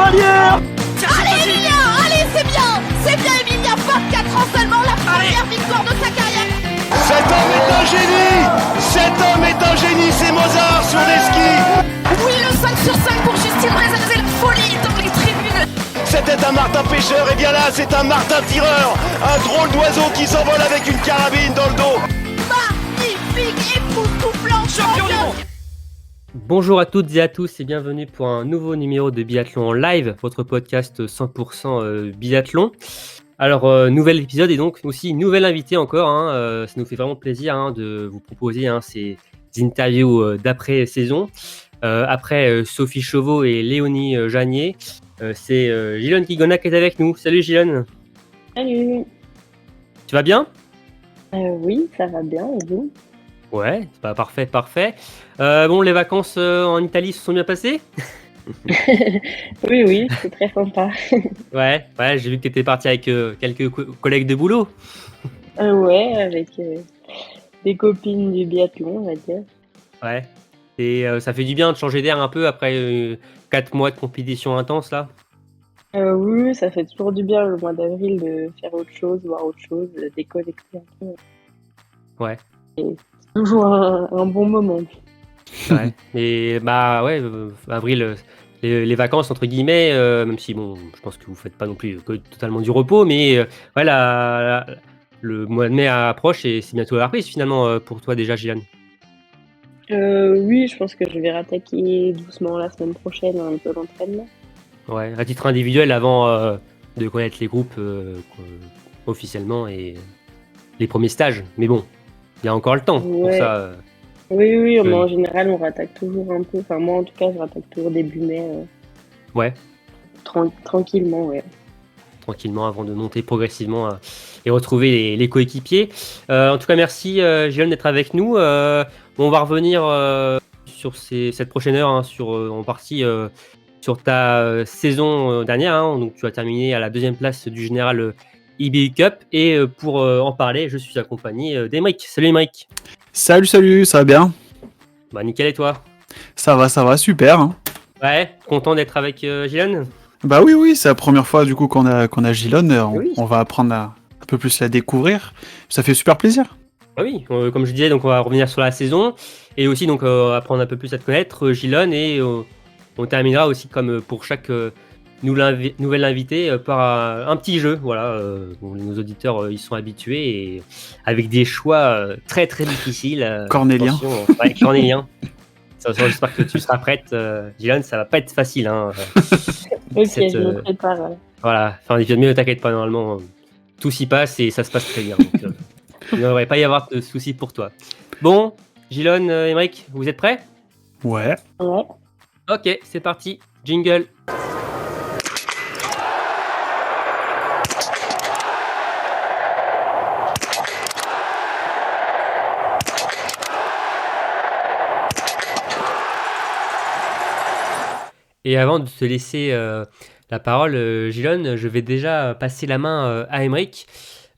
cavalière. Allez Emilia, allez c'est bien Emilia, 24 ans seulement, la première victoire de sa carrière. Cet homme est un génie. Cet homme est un génie, c'est Mozart sur les skis. Oui, le 5 sur 5 pour Justine Reza, c'est la folie dans les tribunes. C'était un martin pêcheur, et bien là c'est un martin tireur. Un drôle d'oiseau qui s'envole avec une carabine dans le dos. Magnifique, époustouflant, champion du monde. Bonjour à toutes et à tous et bienvenue pour un nouveau numéro de Biathlon en live, votre podcast 100% biathlon. Alors, nouvel épisode et donc aussi une nouvelle invitée encore. Ça nous fait vraiment plaisir de vous proposer ces interviews d'après-saison. Après Sophie Chauveau et Léonie Janier, c'est Gilone Kigona qui est avec nous. Salut Gilone. Salut. Tu vas bien ? Oui, ça va bien, et vous ? Ouais, parfait. Bon, les vacances en Italie se sont bien passées ? Oui, c'est très sympa. Ouais, j'ai vu que tu étais parti avec quelques collègues de boulot. Ouais, avec des copines du biathlon, on va dire. Ouais, et ça fait du bien de changer d'air un peu après 4 mois de compétition intense là. Oui, ça fait toujours du bien le mois d'avril de faire autre chose, voir autre chose, déconnecter un peu. Ouais. Et c'est toujours un bon moment. Ouais. Et avril, les vacances entre guillemets, même si bon, je pense que vous faites pas non plus totalement du repos, mais voilà, le mois de mai approche et c'est bientôt la reprise finalement pour toi déjà, Gilane. Oui, je pense que je vais rattaquer doucement la semaine prochaine un peu l'entraînement. Ouais, à titre individuel avant de connaître les groupes officiellement et les premiers stages. Mais bon, il y a encore le temps pour ça. Oui, mais en général, on rattaque toujours un peu. Enfin, moi, en tout cas, je rattaque toujours début mai. Ouais. Tranquillement, ouais. Tranquillement, avant de monter progressivement et retrouver les coéquipiers. En tout cas, merci Gilles d'être avec nous. On va revenir sur cette prochaine heure, en partie sur ta saison dernière. Donc, tu as terminé à la 2e place du général IBU Cup. Et pour en parler, je suis accompagné d'Emeric. Salut Emeric. Salut, ça va bien ? Bah nickel, et toi ? Ça va, super. Hein. Ouais, content d'être avec Gilane ? Bah oui, c'est la première fois du coup qu'on a Gilone. Oui. On va apprendre à un peu plus la découvrir. Ça fait super plaisir. Ah oui, comme je disais, donc on va revenir sur la saison et aussi donc apprendre un peu plus à te connaître, Gilone, et on terminera aussi comme pour chaque nouvelle invitée par un petit jeu. Voilà, nos auditeurs ils sont habitués et avec des choix très très difficiles. Cornélien. Ouais, Cornélien. J'espère que tu seras prête, Gilone. Ça va pas être facile. Ok, je me prépare. Voilà, enfin, ne t'inquiète pas, normalement, tout s'y passe et ça se passe très bien. Donc, il ne devrait pas y avoir de soucis pour toi. Bon, Gilone, Emeric, vous êtes prêts ? Ouais. Ok, c'est parti. Jingle. Et avant de te laisser la parole, Gilone, je vais déjà passer la main à Emeric.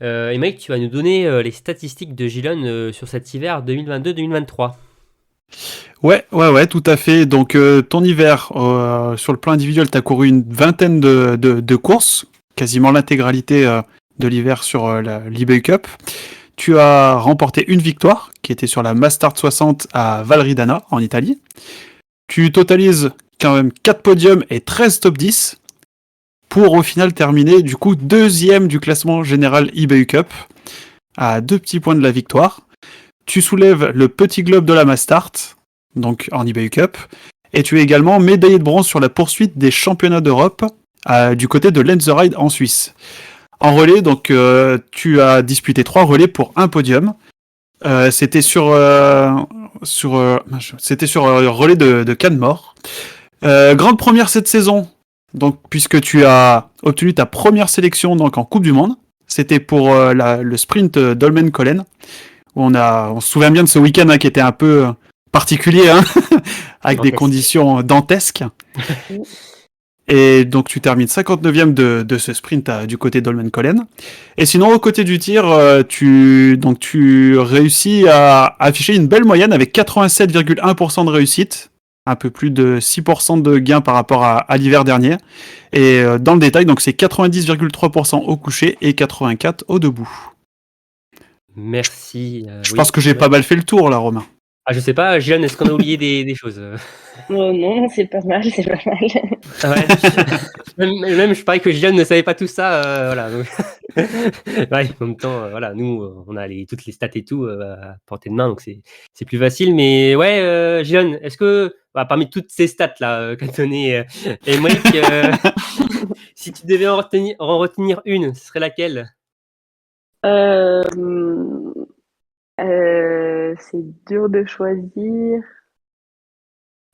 Emeric, tu vas nous donner les statistiques de Gilone sur cet hiver 2022-2023. Ouais, tout à fait. Donc ton hiver, sur le plan individuel, tu as couru une vingtaine de courses, quasiment l'intégralité de l'hiver sur l'IBU Cup. Tu as remporté une victoire, qui était sur la Mastart 60 à Valridana, en Italie. Tu totalises quand même 4 podiums et 13 top 10, pour au final terminer du coup 2e du classement général IBU Cup, à 2 petits points de la victoire. Tu soulèves le petit globe de la Mastart, donc en IBU Cup, et tu es également médaillé de bronze sur la poursuite des championnats d'Europe du côté de Lenzerheide en Suisse. En relais, donc tu as disputé 3 relais pour un podium. C'était sur relais de Canmore. Grande première cette saison, donc puisque tu as obtenu ta première sélection donc en Coupe du Monde. C'était pour le sprint d'Holmenkollen. On se souvient bien de ce week-end qui était un peu particulier, avec des conditions dantesques. Et donc tu termines 59e de ce sprint du côté d'Holmenkollen. Et sinon au côté du tir, tu réussis à afficher une belle moyenne avec 87,1% de réussite un peu plus de 6% de gain par rapport à l'hiver dernier. Et dans le détail, donc c'est 90,3% au coucher et 84 au debout. Merci. Je Oui. pense que j'ai pas mal fait le tour là, Romain. Ah, je sais pas, Gilles, est-ce qu'on a oublié des choses Non, c'est pas mal, c'est pas mal. Ouais. Même je parie que Gilles ne savait pas tout ça. Voilà. Donc... ouais, en même temps, voilà, nous, on a toutes les stats et tout à portée de main, donc c'est plus facile. Mais ouais, Gilles, est-ce que parmi toutes ces stats là qu'a donné Emric, si tu devais en retenir une, ce serait laquelle? Euh, c'est dur de choisir.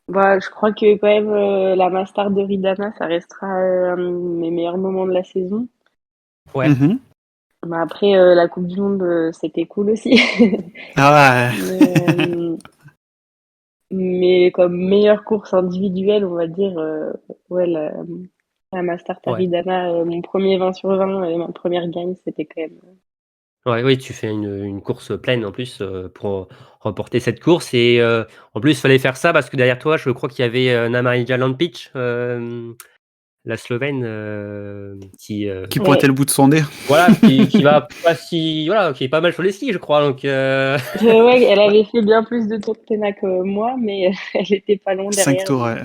Bah, je crois que quand même la Master de Ridana, ça restera un de mes meilleurs moments de la saison. Ouais. Mhm. Mais après, la Coupe du Monde, c'était cool aussi. Ah ouais. Mais comme meilleure course individuelle, on va dire, ouais, la Master Ouais. Taridana, mon premier 20 sur 20 et ma première gagne, c'était quand même. Ouais, oui, tu fais une course pleine en plus pour remporter cette course. Et en plus, il fallait faire ça parce que derrière toi, je crois qu'il y avait Namarija Lampic, la Slovène, Qui Ouais. pointait le bout de son nez. voilà, qui va pas si, voilà, qui est pas mal sur les skis, je crois. Donc, Ouais, elle avait fait bien plus de tours de Kona que moi, mais elle était pas loin 5 derrière. tours, donc,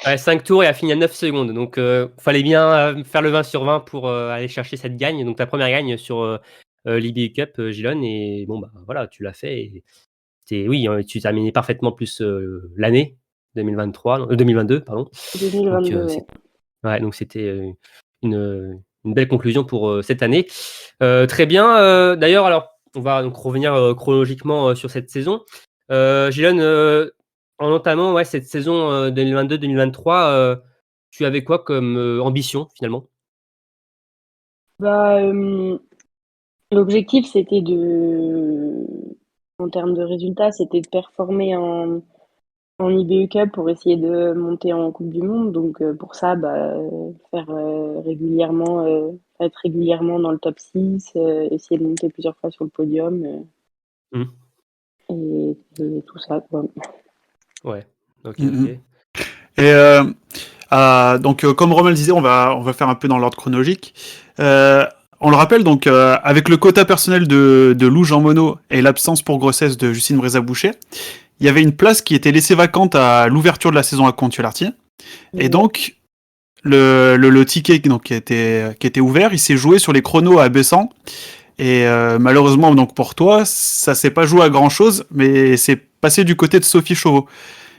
ouais. ouais, 5 tours et a fini à 9 secondes. Donc, fallait bien faire le 20 sur 20 pour aller chercher cette gagne. Donc, ta première gagne sur l'IBU Cup, Gilon. Et bon, bah voilà, tu l'as fait. Et oui, tu terminais parfaitement plus l'année 2023, 2022, pardon. 2022, Donc, ouais. ouais, donc c'était une belle conclusion pour cette année. Très bien. D'ailleurs, alors, on va donc revenir chronologiquement sur cette saison. Gilon, en entamant ouais, cette saison 2022-2023, tu avais quoi comme ambition finalement? Bah, l'objectif, en termes de résultats, c'était de performer en IBU Cup pour essayer de monter en Coupe du Monde. Donc, pour ça, bah, faire être régulièrement dans le top 6, essayer de monter plusieurs fois sur le podium, Mmh. et tout ça, quoi. Ouais. Ok, Mhm. ok. Et donc, comme Romain le disait, on va faire un peu dans l'ordre chronologique. On le rappelle, donc, avec le quota personnel de Lou Jean Monod et l'absence pour grossesse de Justine Brézaboucher, il y avait une place qui était laissée vacante à l'ouverture de la saison à Contuelartier. Et donc, le ticket donc, qui était ouvert, il s'est joué sur les chronos à Bessan. Et malheureusement, donc pour toi, ça s'est pas joué à grand chose, mais c'est passé du côté de Sophie Chauveau.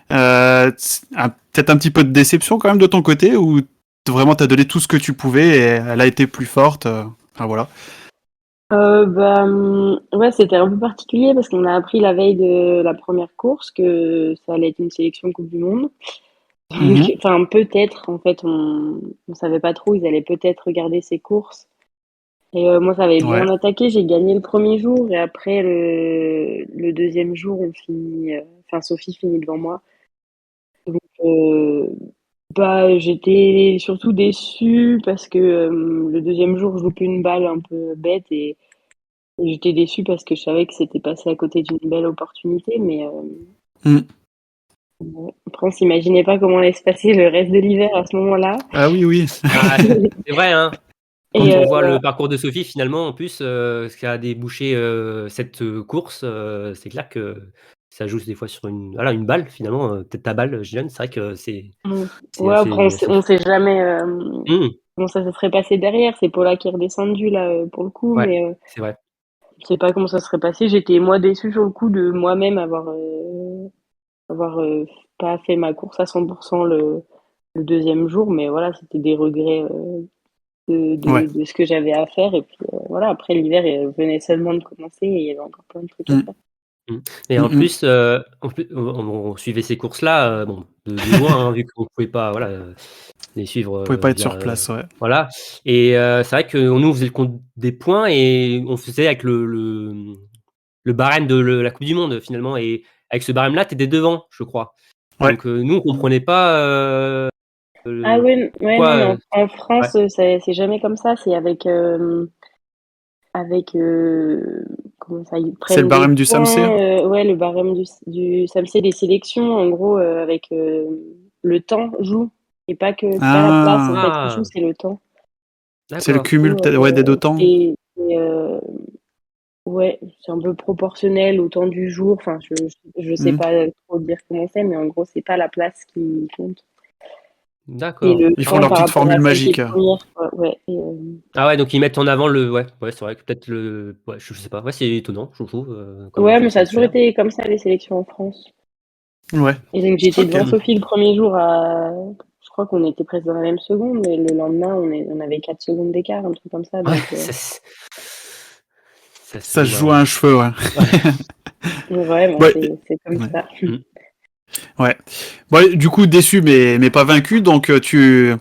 Peut-être un petit peu de déception quand même de ton côté, ou vraiment t'as donné tout ce que tu pouvais et elle a été plus forte. Enfin, voilà. Bah, ouais, c'était un peu particulier parce qu'on a appris la veille de la première course que ça allait être une sélection Coupe du Monde. Donc, Mhm. enfin, peut-être, en fait, on savait pas trop, ils allaient peut-être regarder ces courses. Et moi, ça avait Ouais. bien attaqué, j'ai gagné le premier jour et après le deuxième jour, enfin, Sophie finit devant moi. Donc, bah, j'étais surtout déçue parce que le deuxième jour, je loupais une balle un peu bête et j'étais déçue parce que je savais que c'était passé à côté d'une belle opportunité, mais Mm. bon, après, on s'imaginait pas comment allait se passer le reste de l'hiver à ce moment-là. Ah oui, oui. Ah, c'est vrai, hein. Quand Et on voit le parcours de Sophie, finalement, en plus, ce qui a débouché cette course, c'est clair que ça joue des fois sur une balle, finalement, peut-être ta balle, Gillian, c'est vrai que c'est ouais, après, assez on fou. sait jamais Mmh, comment ça se serait passé derrière. C'est Paula qui est redescendue là pour le coup, ouais, mais c'est vrai. je sais pas comment ça serait passé. J'étais moi déçue sur le coup de moi-même avoir pas fait ma course à 100% le deuxième jour, mais voilà, c'était des regrets Ouais. de ce que j'avais à faire. Et puis voilà, après l'hiver venait seulement de commencer et il y avait encore plein de trucs à Mm. faire. Mmh et Mm, en mm. plus, on suivait ces courses-là, bon, de loin, hein, vu qu'on pouvait pas, voilà, les suivre, Vous pouvez pas être via, sur place, ouais. voilà et c'est vrai que nous, on faisait le compte des points et on faisait avec le barème de la coupe du monde, finalement et avec ce barème-là, tu étais devant, je crois. Ouais. Donc nous, on comprenait pas, Ah ouais, ouais, non, pourquoi, mais en ouais. France, c'est jamais comme ça. C'est avec, comment ça, ils C'est le prennent des barème du points, SAMC? ouais, le barème du SAMC des sélections, en gros, avec le temps joue, et pas que, c'est pas la place en Ah, fait qui joue, Ah, c'est le temps. c'est le d'accord. cumul peut-être, ouais, des deux temps. Et ouais, c'est un peu proportionnel au temps du jour. Enfin, je sais Hmm. pas trop dire comment c'est, mais en gros, c'est pas la place qui compte. Et D'accord. le Ils Ah font ouais. temps leur par petite rapport formule à celle qui magique. est première, quoi. Ouais. Ah ouais, donc ils mettent en avant le. Ouais, ouais, c'est vrai que peut-être le. Ouais, je sais pas. Ouais, c'est étonnant, je trouve, comme Ouais, mais ça façon a de toujours faire. été comme ça, les sélections en France. Ouais. Et donc, j'étais Ok. devant Sophie le premier jour je crois qu'on était presque dans la même seconde, et le lendemain, on avait 4 secondes d'écart, un truc comme ça. Ouais, Donc, ça se Ça se joue joue à un cheveu, ouais. Ouais. ouais, bon, Ouais, c'est comme ouais. ça. Mm. Ouais. Bon, du coup, déçu, mais pas vaincu. Donc, tu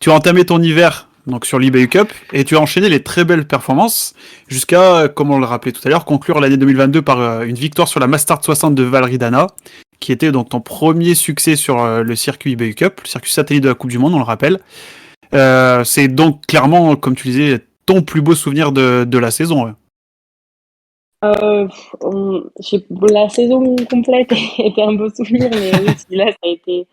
as entamé ton hiver donc, sur l'eBay Cup et tu as enchaîné les très belles performances jusqu'à, comme on le rappelait tout à l'heure, conclure l'année 2022 par une victoire sur la Mastart 60 de Valridana, qui était donc ton premier succès sur le circuit eBay Cup, le circuit satellite de la Coupe du Monde, on le rappelle. C'est donc clairement, comme tu disais, ton plus beau souvenir de la saison. Ouais. La saison complète était un beau souvenir, mais oui, celui-là, ça a été.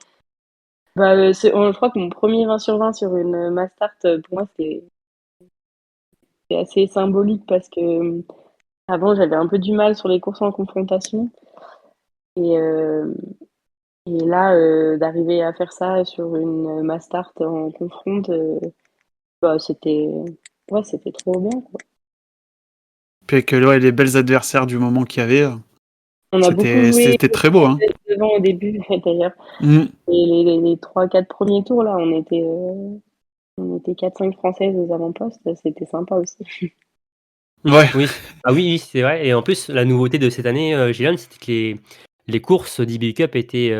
Bah, je crois que mon premier 20 sur 20 sur une Mastart, pour moi, c'était assez symbolique parce que avant, j'avais un peu du mal sur les courses en confrontation. Et, euh, et là, d'arriver à faire ça sur une Mastart en confronte, bah, c'était trop bien, quoi. Puis avec ouais, les belles adversaires du moment qu'il y avait, On a beaucoup joué c'était très beau. Hein. devant au début, d'ailleurs. Mm. Et les 3-4 premiers tours, là, on était 4-5 Françaises aux avant-postes, c'était sympa aussi. Ouais. Oui. Ah oui, oui, c'est vrai. Et en plus, la nouveauté de cette année, Gillian, c'était que les courses d'eBay Cup étaient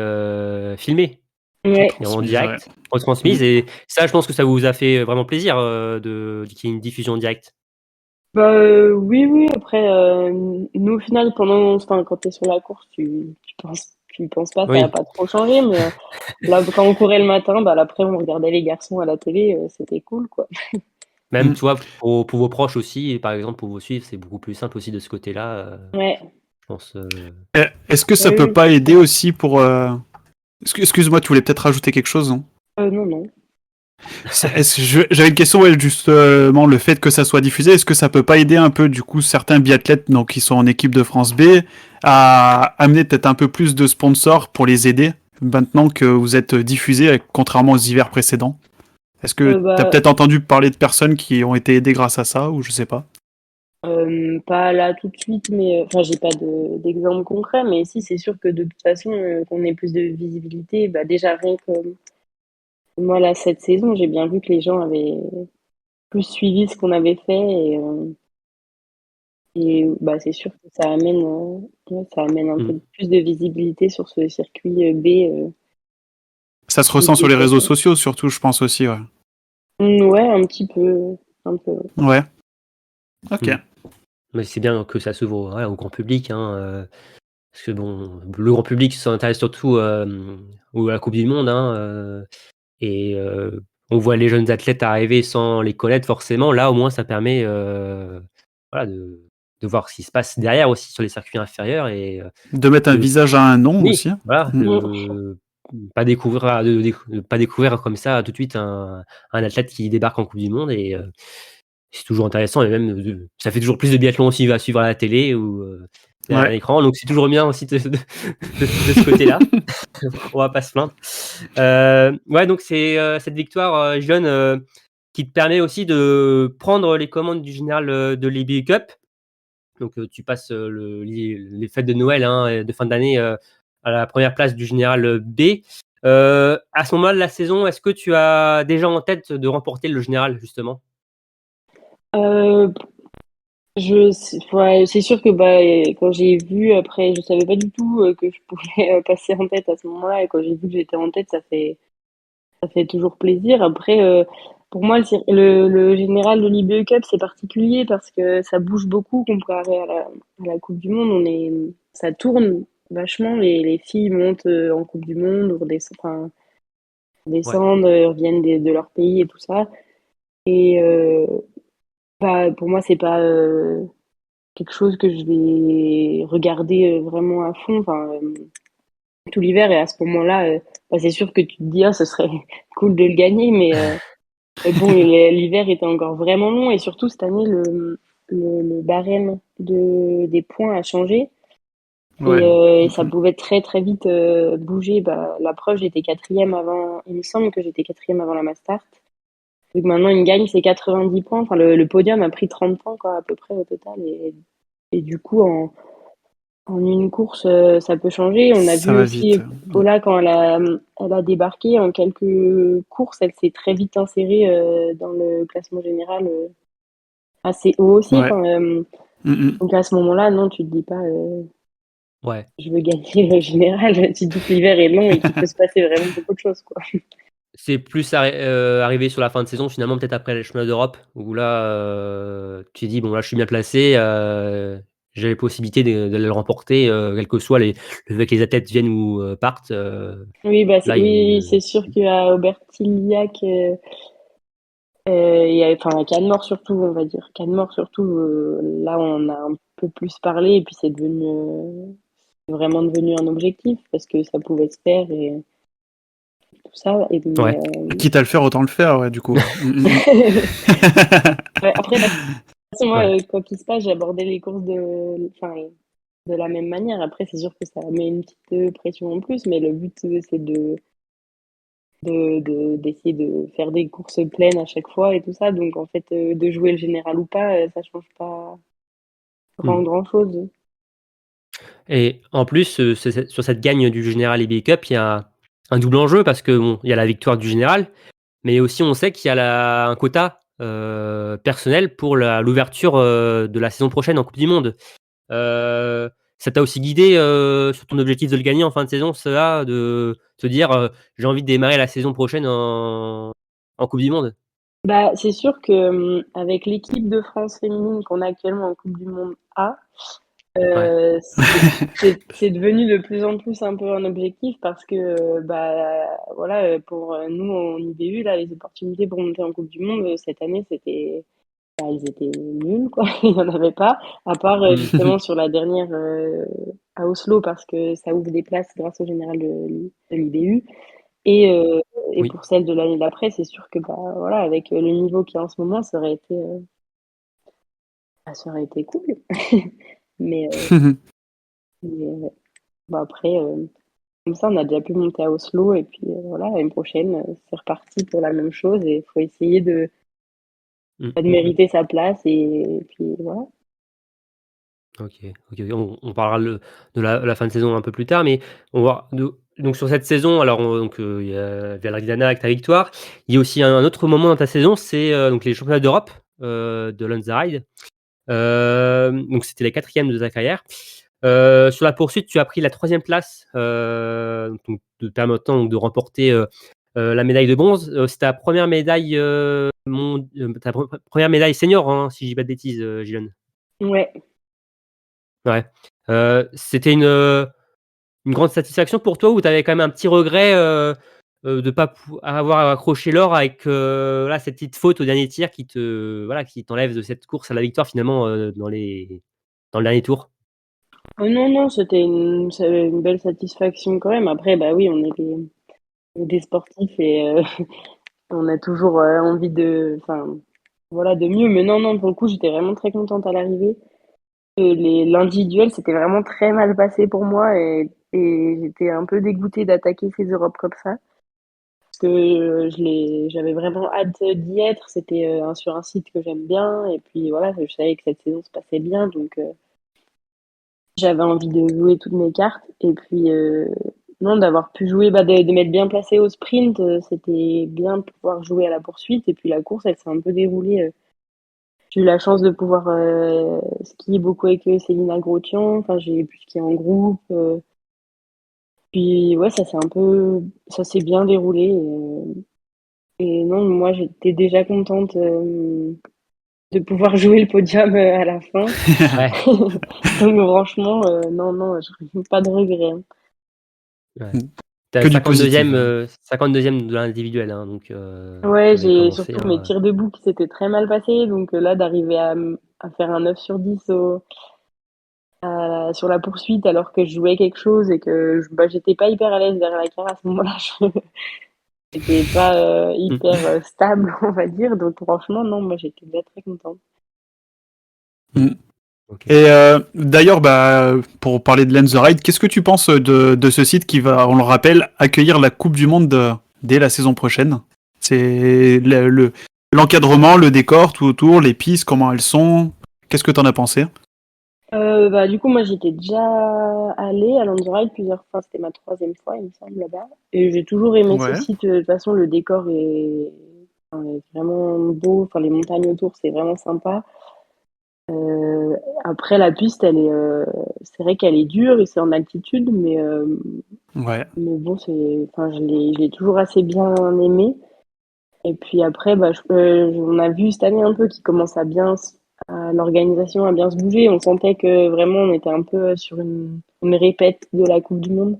filmées Ouais. et en Ouais. direct, retransmises. Et ça, je pense que ça vous a fait vraiment plaisir qu'il y ait une diffusion directe. Bah, oui, oui, après, nous, au final, enfin, quand t'es sur la course, tu penses pas, ça va Oui. pas trop changer, mais là, quand on courait le matin, bah, après, on regardait les garçons à la télé, c'était cool, quoi. Même, Mm. tu vois, pour vos proches aussi, et par exemple, pour vous suivre, c'est beaucoup plus simple aussi de ce côté-là, Ouais, je pense. Est-ce que ça oui, peut oui, pas c'est aider sûr. aussi pour... Excuse-moi, tu voulais peut-être rajouter quelque chose, non? Non, non. J'avais une question, ouais, justement, le fait que ça soit diffusé, est-ce que ça peut pas aider un peu, du coup, certains biathlètes donc, qui sont en équipe de France B à amener peut-être un peu plus de sponsors pour les aider maintenant que vous êtes diffusé, contrairement aux hivers précédents? Est-ce que tu as Bah, peut-être entendu parler de personnes qui ont été aidées grâce à ça, ou je sais pas? pas là tout de suite, mais enfin, j'ai pas d'exemple concret, mais si, c'est sûr que de toute façon, qu'on ait plus de visibilité, bah, déjà, rien que moi, là, cette saison, j'ai bien vu que les gens avaient plus suivi ce qu'on avait fait, et bah, c'est sûr que ouais, ça amène un Mm. peu plus de visibilité sur ce circuit B. Ça se Qui ressent sur est les top. réseaux sociaux, surtout, je pense aussi, ouais. Ouais, un petit peu, un peu. Ouais, ok. Mm. Mais c'est bien que ça s'ouvre ouais, au grand public, hein, parce que bon, le grand public s'intéresse surtout à la Coupe du Monde, hein, et on voit les jeunes athlètes arriver sans les connaître forcément. Là, au moins, ça permet voilà, de voir ce qui se passe derrière aussi sur les circuits inférieurs et De mettre un de visage à un nom oui, aussi. voilà, Mm. de pas découvrir comme ça tout de suite un athlète qui débarque en Coupe du Monde et c'est toujours intéressant et même ça fait toujours plus de biathlon aussi à suivre à la télé ou derrière Ouais. un écran, donc c'est toujours bien aussi de ce côté-là. On va pas se plaindre. Ouais, donc c'est cette victoire, jeune, qui te permet aussi de prendre les commandes du général de l'EBU Cup. Donc tu passes les fêtes de Noël hein, et de fin d'année à la première place du général B. À ce moment-là de la saison, est-ce que tu as déjà en tête de remporter le général justement? Euh, ouais, c'est sûr que bah, quand j'ai vu, après, je savais pas du tout que je pouvais passer en tête à ce moment-là, et quand j'ai vu que j'étais en tête, ça fait toujours plaisir. Après, pour moi, le général de l'IBE Cup, c'est particulier parce que ça bouge beaucoup comparé à la Coupe du Monde. Ça tourne vachement. Les filles montent en Coupe du Monde, enfin, Ouais. descendent, reviennent de leur pays et tout ça. Et bah, pour moi, c'est pas quelque chose que je vais regarder vraiment à fond, tout l'hiver. Et à ce moment-là, c'est sûr que tu te dis, ah, ce serait cool de le gagner, mais bon, l'hiver était encore vraiment long. Et surtout, cette année, le barème des points a changé. Ouais. Et ça pouvait très très vite bouger. La preuve, j'étais quatrième avant. Il me semble que j'étais quatrième avant la Mastart. Donc maintenant, une gagne, c'est 90 points. Enfin, le podium a pris 30 points, quoi, à peu près au total. Et du coup, en une course, ça peut changer. On a Ça vu va aussi vite. Paula, quand elle a débarqué, en quelques courses, elle s'est très vite insérée dans le classement général assez haut aussi. Ouais. Mm. Donc à ce moment-là, non, tu te dis pas, Ouais. je veux gagner le général. Tu te dis que l'hiver est long et qu'il peut se passer vraiment beaucoup de choses, quoi. C'est plus arrivé sur la fin de saison, finalement, peut-être après les championnats d'Europe, où là, tu te dis: «Bon, là, je suis bien placé, j'ai les possibilités de le remporter, quel que soit le fait que les athlètes viennent ou partent». Oui, Là, il y a oui, une c'est sûr qu'à Aubertilliac, à Canmore surtout, on va dire. Canmore surtout, là, on a un peu plus parlé et puis vraiment devenu un objectif parce que ça pouvait se faire et tout ça. ouais. Quitte à le faire, autant le faire, ouais, du coup. Ouais, après, de toute façon, moi, Ouais. quoi qu'il se passe, j'abordais les courses de la même manière. Après, c'est sûr que ça met une petite pression en plus, mais le but, c'est d'essayer de faire des courses pleines à chaque fois et tout ça. Donc, en fait, de jouer le général ou pas, ça change pas Mmh. grand-chose. Et en plus, sur cette gagne du Général EBA Cup, il y a un double enjeu parce que bon, il y a la victoire du Général, mais aussi on sait qu'il y a un quota personnel pour l'ouverture de la saison prochaine en Coupe du Monde. Ça t'a aussi guidé sur ton objectif de le gagner en fin de saison, cela, de te dire j'ai envie de démarrer la saison prochaine en Coupe du Monde. C'est sûr que avec l'équipe de France féminine qu'on a actuellement en Coupe du Monde A, Ouais, c'est devenu de plus en plus un peu un objectif parce que voilà, pour nous en IBU là, les opportunités pour monter en Coupe du Monde cette année, ils étaient nuls, quoi. Il n'y en avait pas, à part mmh. justement sur la dernière à Oslo parce que ça ouvre des places grâce au général de l'IBU. Et, euh, et Oui. pour celle de l'année d'après, c'est sûr que voilà, avec le niveau qu'il y a en ce moment, ça aurait été cool. Mais, ouais. Après, comme ça, on a déjà pu monter à Oslo et puis voilà, l'année prochaine, c'est reparti pour la même chose et il faut essayer Mmh, de mmh mh. mériter sa place et puis voilà. OK, OK, OK. On parlera de la fin de saison un peu plus tard, mais on va donc sur cette saison, alors il y a Villareggina avec ta victoire. Il y a aussi un autre moment dans ta saison, c'est, donc les championnats d'Europe, de Lenzerheide. Donc c'était la 4e de ta carrière. Sur la poursuite, tu as pris la 3e place, donc te permettant donc de remporter, la médaille de bronze. C'est ta première médaille, ta première médaille senior, hein, si je dis pas de bêtises, Gillian? Ouais. Ouais. C'était une grande satisfaction pour toi ou tu avais quand même un petit regret, de pas avoir accroché l'or avec, voilà, cette petite faute au dernier tir qui t'enlève de cette course à la victoire finalement, dans le dernier tour? Oh non, non, c'est une belle satisfaction quand même. Après, bah oui, on est des sportifs et on a toujours envie voilà, de mieux. Mais non, non, pour le coup, j'étais vraiment très contente à l'arrivée. L'individuel, c'était vraiment très mal passé pour moi et j'étais un peu dégoûtée d'attaquer ces Europes comme ça. Parce que j'avais vraiment hâte d'y être. C'était sur un site que j'aime bien. Et puis voilà, je savais que cette saison se passait bien. Donc j'avais envie de jouer toutes mes cartes. Et puis non, d'avoir pu jouer, de m'être bien placée au sprint, c'était bien de pouvoir jouer à la poursuite. Et puis la course, elle s'est un peu déroulée. J'ai eu la chance de pouvoir skier beaucoup avec Célina Grotian. Enfin, j'ai pu skier en groupe. Puis ouais, ça s'est bien déroulé. Et non, moi j'étais déjà contente de pouvoir jouer le podium à la fin. Ouais, Donc franchement, non, non, je n'ai pas de regrets, hein. ouais. Mm. Tu Que es du positif, 52e, hein. 52e de l'individuel, hein, donc tu Ouais, avais j'ai commencé, surtout mes tirs debout qui s'étaient très mal passés. Donc là, d'arriver à faire un 9 sur 10 sur la poursuite alors que je jouais quelque chose et que j'étais pas hyper à l'aise derrière la carte à ce moment-là. J'étais pas hyper stable, on va dire. Donc franchement, non, moi j'étais déjà très contente. Ok. Et d'ailleurs, pour parler de Lens the Ride, qu'est-ce que tu penses de ce site qui va, on le rappelle, accueillir la Coupe du Monde dès la saison prochaine? C'est l'encadrement, le décor, tout autour, les pistes, comment elles sont. Qu'est-ce que t'en as pensé? Du coup, moi j'étais déjà allée à Lanzarote plusieurs fois. C'était ma 3e fois, il me semble, là-bas. Et j'ai toujours aimé ce Ouais. site. De toute façon, le décor est vraiment beau. Enfin, les montagnes autour, c'est vraiment sympa. Après, la piste, c'est vrai qu'elle est dure et c'est en altitude, Ouais. mais bon, je l'ai toujours assez bien aimé. Et puis après, on a vu cette année un peu qu'il commence l'organisation à bien se bouger. On sentait que vraiment on était un peu sur une répète de la Coupe du Monde.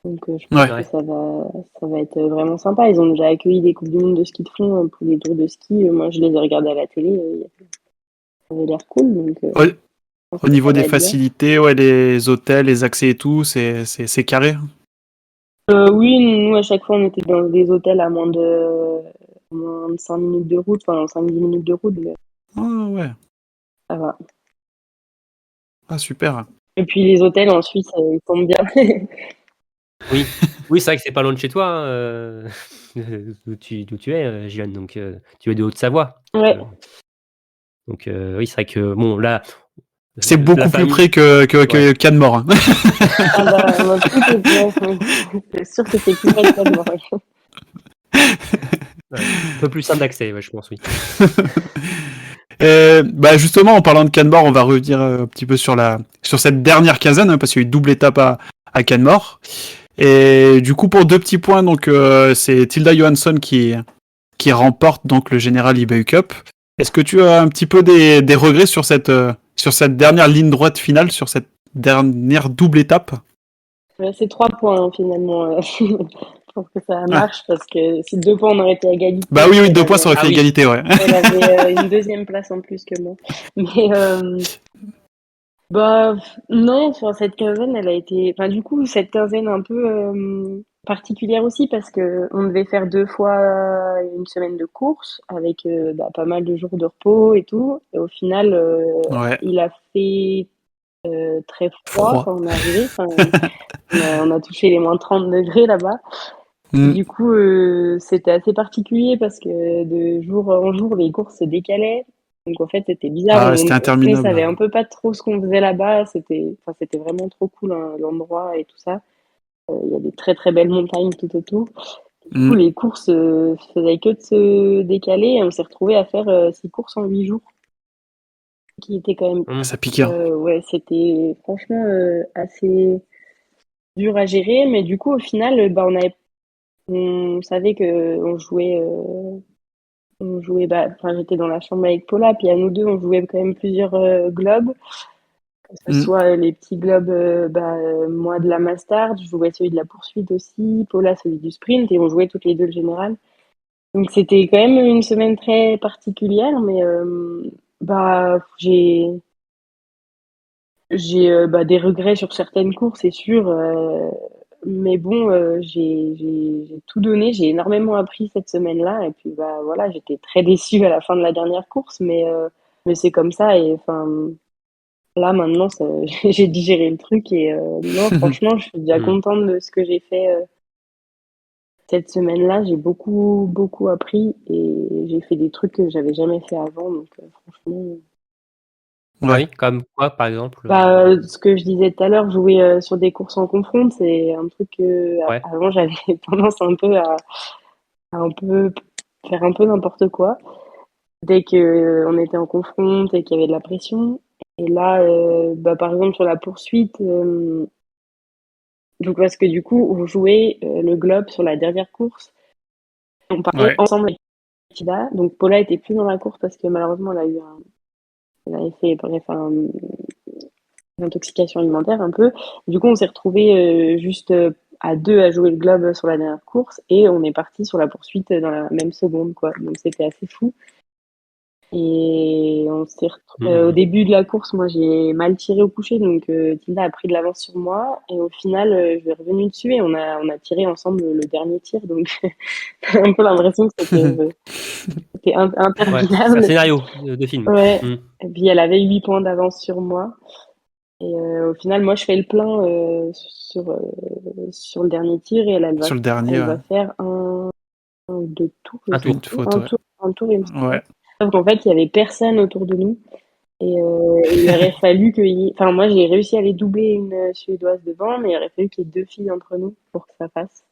Donc je pense Ouais. que ça va être vraiment sympa. Ils ont déjà accueilli des Coupes du Monde de ski de fond pour les tours de ski. Moi, je les ai regardés à la télé. Ça avait l'air cool. Donc, je Au, pense au que niveau ça va des être bien. facilités, ouais, les hôtels, les accès et tout, c'est carré. Oui, nous, à chaque fois, on était dans des hôtels à moins de 5 minutes de route, enfin 5-10 minutes de route, mais Ah ouais. ça va. Ah super. Et puis les hôtels en Suisse, ils sont bien. Oui, oui, c'est vrai que c'est pas loin de chez toi, hein, d'où tu es, Gilles, donc tu es de Haute-Savoie. Ouais. Donc oui, c'est vrai que bon là, C'est la beaucoup plus famille, près que ouais, Canmore. Hein. Ah bah, tout est bien, oui. C'est sûr que c'est plus près de Cannes, ouais. ouais, un peu plus simple d'accès, ouais, je pense, oui. Justement, en parlant de Canmore, on va revenir un petit peu sur cette dernière quinzaine, hein, parce qu'il y a eu une double étape à Canmore. Et du coup, pour 2 petits points, donc c'est Tilda Johansson qui remporte donc le Général eBay Cup. Est-ce que tu as un petit peu des regrets sur cette dernière ligne droite finale, sur cette dernière double étape? C'est 3 points, hein, finalement, pour que ça Ah. marche, parce que si 2 points, on aurait été à égalité. Bah oui, Elle 2 points, ça aurait avait, Ah fait oui, égalité, ouais. elle avait une 2e place en plus que moi. Mais non, enfin, cette quinzaine, elle a été. Enfin, du coup, cette quinzaine un peu particulière aussi, parce que on devait faire 2 fois une semaine de course avec pas mal de jours de repos et tout. Et au final, Ouais, il a fait très froid froid. quand on est arrivé. Enfin, on a touché les moins 30 degrés là-bas. Mm. Du coup, c'était assez particulier parce que de jour en jour, les courses se décalaient. Donc en fait, c'était bizarre. Ah, c'était On savait interminable. un peu pas trop ce qu'on faisait là-bas. C'était vraiment trop cool, hein, l'endroit et tout ça. Il y a des très très belles montagnes tout autour. Du coup, Mm. les courses faisaient que de se décaler et on s'est retrouvé à faire 6 courses en 8 jours, qui était quand même, mmh, Ça pique, hein. ouais, c'était franchement assez dur à gérer. Mais du coup, au final, on savait que on jouait, enfin, j'étais dans la chambre avec Paula, puis à nous deux, on jouait quand même plusieurs globes, que ce Mm. soit les petits globes, moi de la Mastard, je jouais celui de la poursuite aussi, Paula celui du sprint, et on jouait toutes les deux le général. Donc c'était quand même une semaine très particulière, mais j'ai des regrets sur certaines courses, c'est sûr. Mais bon, j'ai tout donné, j'ai énormément appris cette semaine-là. Et puis bah voilà, j'étais très déçue à la fin de la dernière course, mais c'est comme ça. Et enfin, là maintenant, j'ai digéré le truc et non, franchement, je suis déjà mmh. contente de ce que j'ai fait cette semaine-là. J'ai beaucoup beaucoup appris et j'ai fait des trucs que j'avais jamais fait avant. Donc franchement. Ah Ouais. oui, comme quoi, par exemple? Ce que je disais tout à l'heure, jouer sur des courses en confronte, c'est un truc que Ouais. avant j'avais tendance un peu à un peu faire un peu n'importe quoi dès que on était en confronte et qu'il y avait de la pression. Et là, par exemple sur la poursuite, donc parce que du coup on jouait le globe sur la dernière course, on parlait Ouais. ensemble avec Tida. Donc Paula était plus dans la course parce que malheureusement elle avait fait bref une intoxication alimentaire un peu. Du coup, on s'est retrouvés juste à deux à jouer le globe sur la dernière course et on est parti sur la poursuite dans la même seconde, quoi. Donc c'était assez fou. Et au début de la course, moi j'ai mal tiré au coucher, donc Tilda a pris de l'avance sur moi. Et au final, je lui revenu dessus et on a tiré ensemble le dernier tir. Donc j'ai un peu l'impression que c'était Ouais, c'est un interminable. scénario de film. Ouais. Mm. Et puis elle avait 8 points d'avance sur moi. Et au final, moi je fais le plein sur le dernier tir et Sur le dernier, elle ouais. va faire deux tours, je Un sais tour. Une plus. faute, ouais. Un tour, il me semble. Ouais. Sauf qu'en fait, il y avait personne autour de nous. Et il aurait fallu enfin, moi, j'ai réussi à les doubler une Suédoise devant, mais il aurait fallu qu'il y ait 2 filles entre nous pour que ça passe.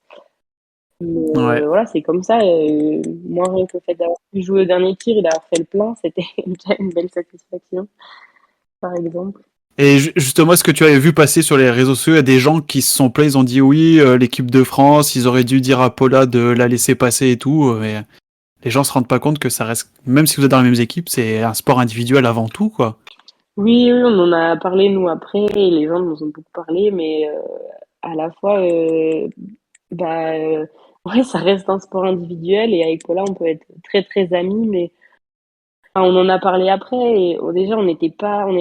Mais Ouais. voilà, c'est comme ça. Moi, rien que le fait d'avoir pu jouer au dernier tir et d'avoir fait le plein, c'était déjà une belle satisfaction, par exemple. Et justement, est-ce que tu avais vu passer sur les réseaux sociaux, il y a des gens qui se sont plaints, ils ont dit oui, l'équipe de France, ils auraient dû dire à Paula de la laisser passer et tout, mais les gens se rendent pas compte que ça reste, même si vous êtes dans les mêmes équipes, c'est un sport individuel avant tout, quoi. Oui, oui, on en a parlé, nous, après, et les gens nous ont beaucoup parlé, mais à la fois, bah, ouais, ça reste un sport individuel, et avec Paula, on peut être très, très amis, mais enfin, on en a parlé après, et déjà, on n'est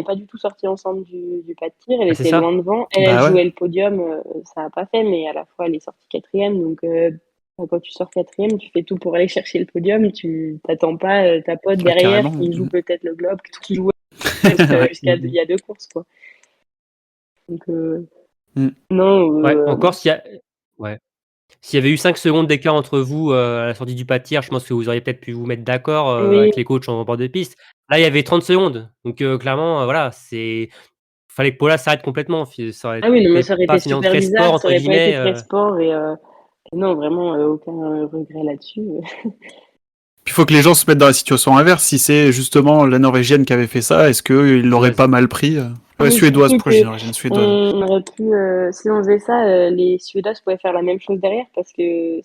pas du tout sortis ensemble du pas de tir, elle Ah, c'est était loin ça. devant, elle Bah ouais. jouait le podium, ça a pas fait, mais à la fois, elle est sortie quatrième, donc quand tu sors quatrième, tu fais tout pour aller chercher le podium, tu t'attends pas ta pote Ouais, derrière carrément. qui joue peut-être le globe, qui joue Ouais. jusqu'à il y a 2 courses, quoi. Donc, Mm. non, Ouais, encore ouais. S'il y avait eu 5 secondes d'écart entre vous à la sortie du pas de tir, je pense que vous auriez peut-être pu vous mettre d'accord oui. avec les coachs en bord de piste. Là, il y avait 30 secondes. Donc, clairement, voilà, fallait que Paula s'arrête complètement. Ça aurait Ah oui, non, mais été ça aurait pas été finalement super très sport, bizarre, ça entre aurait pas été guillemets. très sport et non, vraiment, aucun regret là-dessus. Puis il faut que les gens se mettent dans la situation inverse. Si c'est justement la Norvégienne qui avait fait ça, est-ce qu'ils l'auraient pas mal pris Ah Ouais, oui, suédoise, surtout pourquoi j'ai que dit Norvégienne, suédoise. on aurait pu, si on faisait ça, les Suédoises pouvaient faire la même chose derrière parce que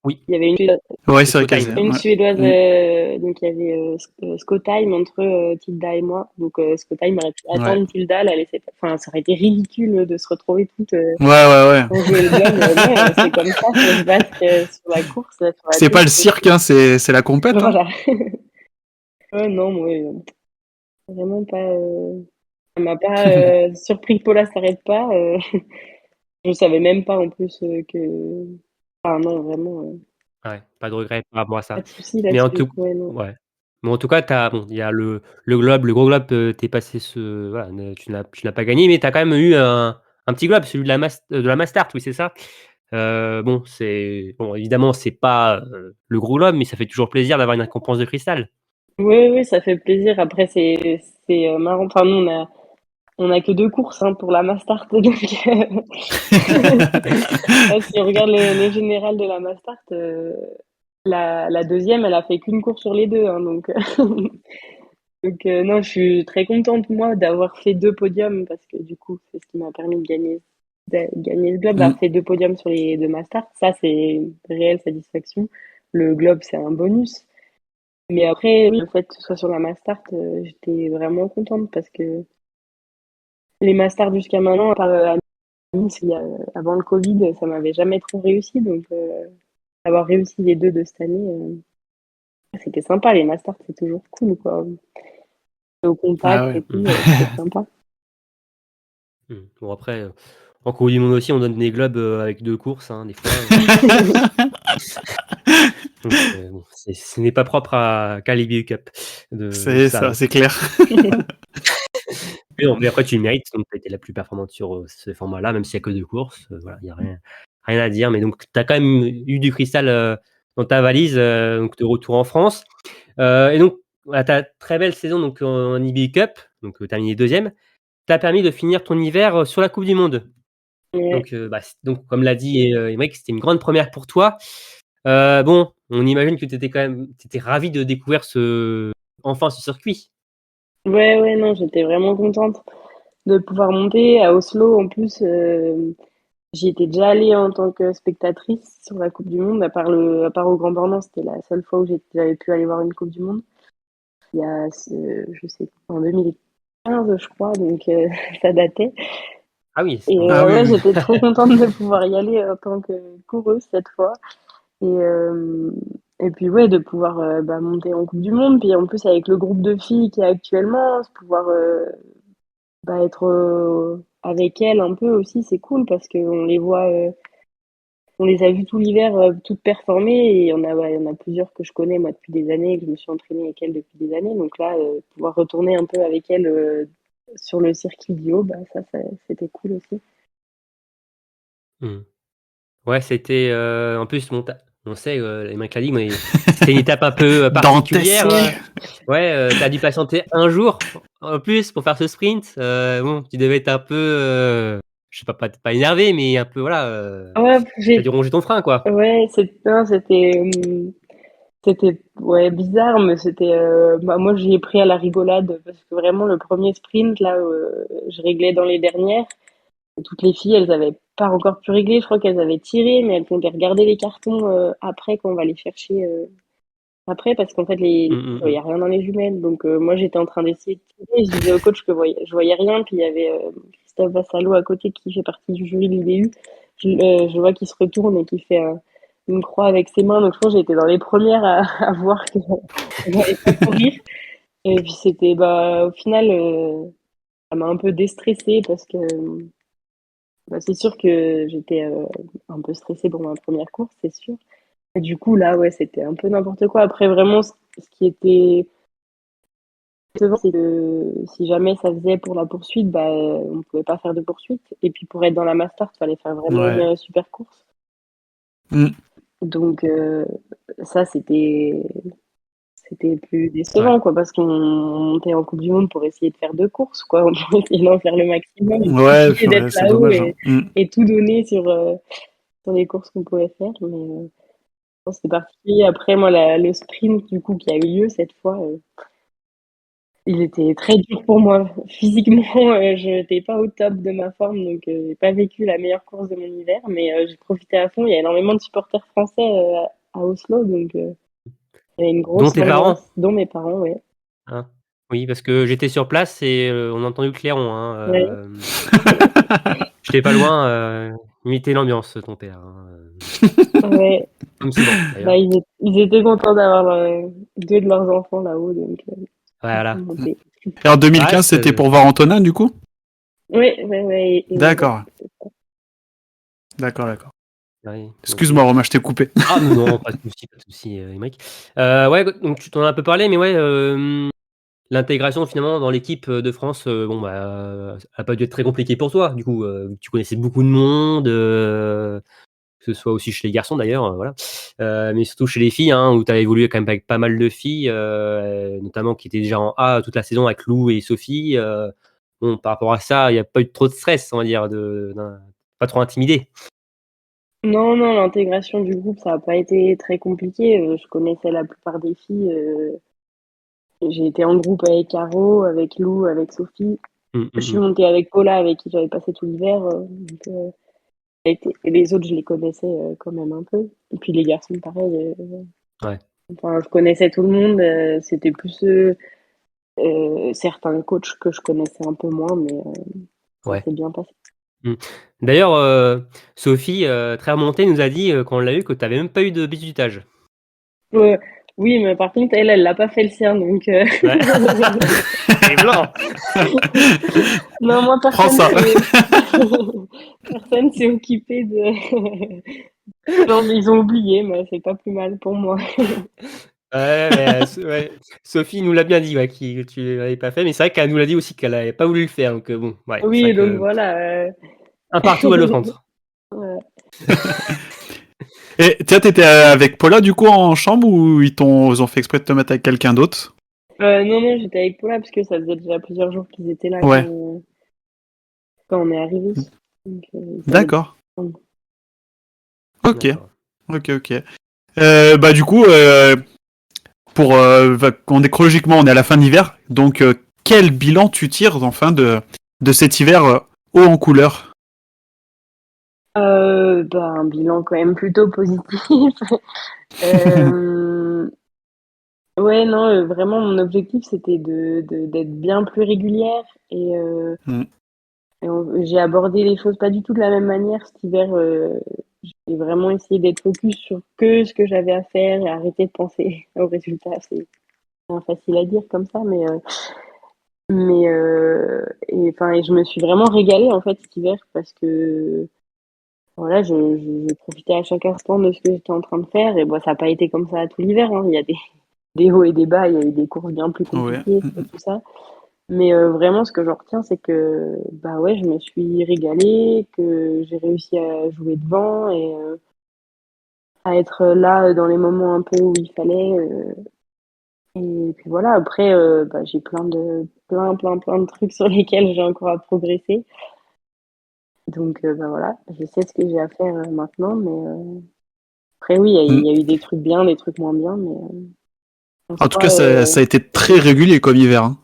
Oui, il y avait Ouais, c'est c'est vrai qu'elle Scottheim. une ouais. Suédoise, Mm. donc il y avait Skotheim entre Tilda et moi. Donc Skotheim aurait pu Ouais. attendre Tilda, la laisser. Enfin, ça aurait été ridicule de se retrouver toutes Ouais, ouais, ouais. pour jouer le globe. Non, c'est comme ça, faut se battre sur la course, sur la C'est pas le piste. cirque, hein, c'est la compète, hein. Voilà. Ouais, non, moi, vraiment pas. Ça m'a pas surpris que Paula s'arrête pas. Je savais même pas en plus que. Ah non, vraiment, Ouais, pas de regret par rapport à pas ça. de souci Mais en là-dessus. tout Ouais, non. ouais. Mais en tout cas, il y a le globe, le gros globe, tu passé voilà, tu n'as pas gagné, mais tu as quand même eu un petit globe, celui de la Mastart, oui, c'est ça? Bon, évidemment, c'est pas, le gros globe, mais ça fait toujours plaisir d'avoir une récompense de cristal. Oui, oui, ça fait plaisir. Après, c'est marrant. Enfin, nous, on a que 2 courses hein, pour la Mastart. Donc, si on regarde le général de la Mastart, la deuxième, elle a fait qu'une course sur les deux. Hein, donc, non, je suis très contente, moi, d'avoir fait 2 podiums parce que du coup, c'est ce qui m'a permis de gagner ce globe, Mm. d'avoir fait 2 podiums sur les 2 Mastart. Ça, c'est une réelle satisfaction. Le globe, c'est un bonus. Mais après, oui, le fait que ce soit sur la Mastart, j'étais vraiment contente parce que les Mastart jusqu'à maintenant, à part à Nice, avant le Covid, ça m'avait jamais trop réussi. Donc, avoir réussi les 2 de cette année, c'était sympa. Les Mastart, c'est toujours cool, quoi. Au Ah contact ouais. et tout, c'était sympa. Bon après, en coupe du monde aussi, on donne des globes, avec 2 courses, hein, des fois, donc bon, ce n'est pas propre qu'à l'IBU Cup de C'est ça, ça, donc c'est clair. mais non, mais après tu le mérites, donc tu as été la plus performante sur, ce format-là, même s'il y a que 2 courses, voilà, il y a rien à dire, mais donc tu as quand même eu du cristal, dans ta valise, donc de retour en France, et donc voilà, ta très belle saison donc en IBU Cup, donc terminé 2e, t'a permis de finir ton hiver, sur la coupe du monde. Ouais. Donc, donc comme l'a dit, Aymeric, c'était une grande première pour toi. Bon, on imagine que tu étais ravi de découvrir enfin ce circuit. Ouais, ouais, non, j'étais vraiment contente de pouvoir monter à Oslo. En plus, j'y étais déjà allée en tant que spectatrice sur la Coupe du Monde, à part au Grand Bornand, c'était la seule fois où j'avais pu aller voir une Coupe du Monde. Il y a, je sais pas, en 2015, je crois, donc ça datait. Ah oui, Et Ah oui, ouais, oui. j'étais trop contente de pouvoir y aller en tant que coureuse cette fois. Et Et puis ouais, de pouvoir monter en Coupe du Monde. Puis en plus avec le groupe de filles qui est actuellement, de pouvoir être avec elles un peu aussi, c'est cool parce qu'on les voit, on les a vues tout l'hiver toutes performer et il y en a plusieurs que je connais moi depuis des années et que je me suis entraînée avec elles depuis des années. Donc là, pouvoir retourner un peu avec elles sur le circuit du haut, c'était cool aussi. Mmh. Ouais, c'était, en plus, bon, on sait, les mecs la ligue, mais c'était une étape un peu particulière. Dantesque. Ouais, tu dû patienter un jour en plus pour faire ce sprint. Bon, tu devais être un peu, je sais pas énervé, mais un peu voilà, Ouais, tu dû ronger ton frein, quoi. ouais, non, c'était ouais, bizarre, mais moi j'y ai pris à la rigolade parce que vraiment le premier sprint là, je réglais dans les dernières. Toutes les filles, elles avaient pas encore pu régler. Je crois qu'elles avaient tiré, mais elles pouvaient regarder les cartons après quand on va les chercher après parce qu'en fait Mmh, je mmh, mmh. voyais rien dans les jumelles. Donc moi j'étais en train d'essayer de tirer. Je disais au coach que je voyais rien. Puis il y avait Christophe Vassalo à côté qui fait partie du jury de l'IBU. Je vois qu'il se retourne et qu'il fait une croix avec ses mains. Donc je pense que j'étais dans les premières à voir que j'allais pas courir. Et puis c'était au final ça m'a un peu déstressée parce que c'est sûr que j'étais un peu stressée pour ma première course, c'est sûr. Et du coup, là, ouais, c'était un peu n'importe quoi. Après, vraiment, ce qui était décevant, c'est que si jamais ça faisait pour la poursuite, on pouvait pas faire de poursuite. Et puis, pour être dans la Mastart, il fallait faire vraiment Ouais. une super course. Mm. Donc, ça, c'était plus décevant, Ouais. quoi, parce qu'on montait en Coupe du Monde pour essayer de faire 2 courses, quoi. On pouvait essayer d'en faire le maximum, Ouais, profiter d'être c'est là-haut dommage, hein. Mm. et tout donner sur les courses qu'on pouvait faire. Mais c'était particulier. Après, moi, le sprint, du coup, qui a eu lieu cette fois, il était très dur pour moi. Physiquement, je n'étais pas au top de ma forme, donc j'ai pas vécu la meilleure course de mon hiver, mais j'ai profité à fond. Il y a énormément de supporters français à Oslo, donc il y avait une Dont grosse tes parents? ambiance, dont mes parents, ouais. Hein? Oui, parce que j'étais sur place et on a entendu le clairon, hein, Ouais, j'étais pas loin, imiter l'ambiance, ton père, hein, ouais. comme souvent d'ailleurs. Ils étaient contents d'avoir deux de leurs enfants là-haut, donc ils sont Voilà. montés. Et en Ah 2015, c'est c'était pour voir Antonin, du coup? Ouais, ouais, ouais. D'accord. D'accord. oui, donc Excuse-moi, Romain, je t'ai coupé. ah non, pas de souci, Aymeric. Ouais, donc tu t'en as un peu parlé, mais ouais, l'intégration finalement dans l'équipe, de France, bon, ça a pas dû être très compliqué pour toi, du coup, tu connaissais beaucoup de monde, que ce soit aussi chez les garçons d'ailleurs, voilà. Mais surtout chez les filles, hein, où tu as évolué quand même avec pas mal de filles, notamment qui étaient déjà en A toute la saison avec Lou et Sophie. Bon, par rapport à ça, il y a pas eu trop de stress, on va dire, pas trop intimidé? Non, non, l'intégration du groupe, ça n'a pas été très compliqué. Je connaissais la plupart des filles. J'ai été en groupe avec Caro, avec Lou, avec Sophie. Mmh, Je mmh suis mh. montée avec Paula, avec qui j'avais passé tout l'hiver. Et les autres, je les connaissais quand même un peu. Et puis les garçons, pareil. Ouais. Enfin, je connaissais tout le monde. C'était plus certains coachs que je connaissais un peu moins, mais ça Ouais. s'est bien passé. Mmh. D'ailleurs, Sophie, très remontée, nous a dit, quand on l'a eue, que tu avais même pas eu de bizutage. Ouais, oui, mais par contre, elle l'a pas fait le sien, donc. Ouais. Il est blanc. Non, moi, Prends ça. personne s'est occupé de. Non, mais ils ont oublié, mais c'est pas plus mal pour moi. Ouais, mais ouais, Sophie nous l'a bien dit, ouais, que tu l'avais pas fait, mais c'est vrai qu'elle nous l'a dit aussi qu'elle avait pas voulu le faire, donc bon, ouais, c'est vrai Oui, donc que voilà. un partout à l'autre rentre. Ouais. Et tiens, t'étais avec Paula, du coup, en chambre, ou ils ont fait exprès de te mettre avec quelqu'un d'autre? Non, non, j'étais avec Paula parce que ça faisait déjà plusieurs jours qu'ils étaient là Ouais. quand on est arrivé. Donc, ils savaient D'accord. pas. Ok. D'accord. Ok. Du coup, chronologiquement, on est à la fin de l'hiver. Donc, quel bilan tu tires enfin de cet hiver haut en couleur? Un bilan quand même plutôt positif. Euh, ouais, non, vraiment, mon objectif, c'était d'être bien plus régulière Mm. j'ai abordé les choses pas du tout de la même manière cet hiver. J'ai vraiment essayé d'être focus sur que ce que j'avais à faire et arrêter de penser aux résultats. C'est facile à dire comme ça, et je me suis vraiment régalée en fait cet hiver parce que voilà, je profitais à chaque instant de ce que j'étais en train de faire et bon, ça n'a pas été comme ça tout l'hiver, hein. Il y a des hauts et des bas, il y a eu des courses bien plus Ouais. compliquées, tout ça. Mais vraiment, ce que j'en retiens, c'est que bah ouais, je me suis régalée, que j'ai réussi à jouer devant et à être là dans les moments un peu où il fallait. Et puis voilà, après, bah, j'ai plein de trucs sur lesquels j'ai encore à progresser. Donc bah voilà, je sais ce que j'ai à faire maintenant, mais après oui, il y a eu des trucs bien, des trucs moins bien, mais en En tout soi, cas, ça a été très régulier comme hiver, hein,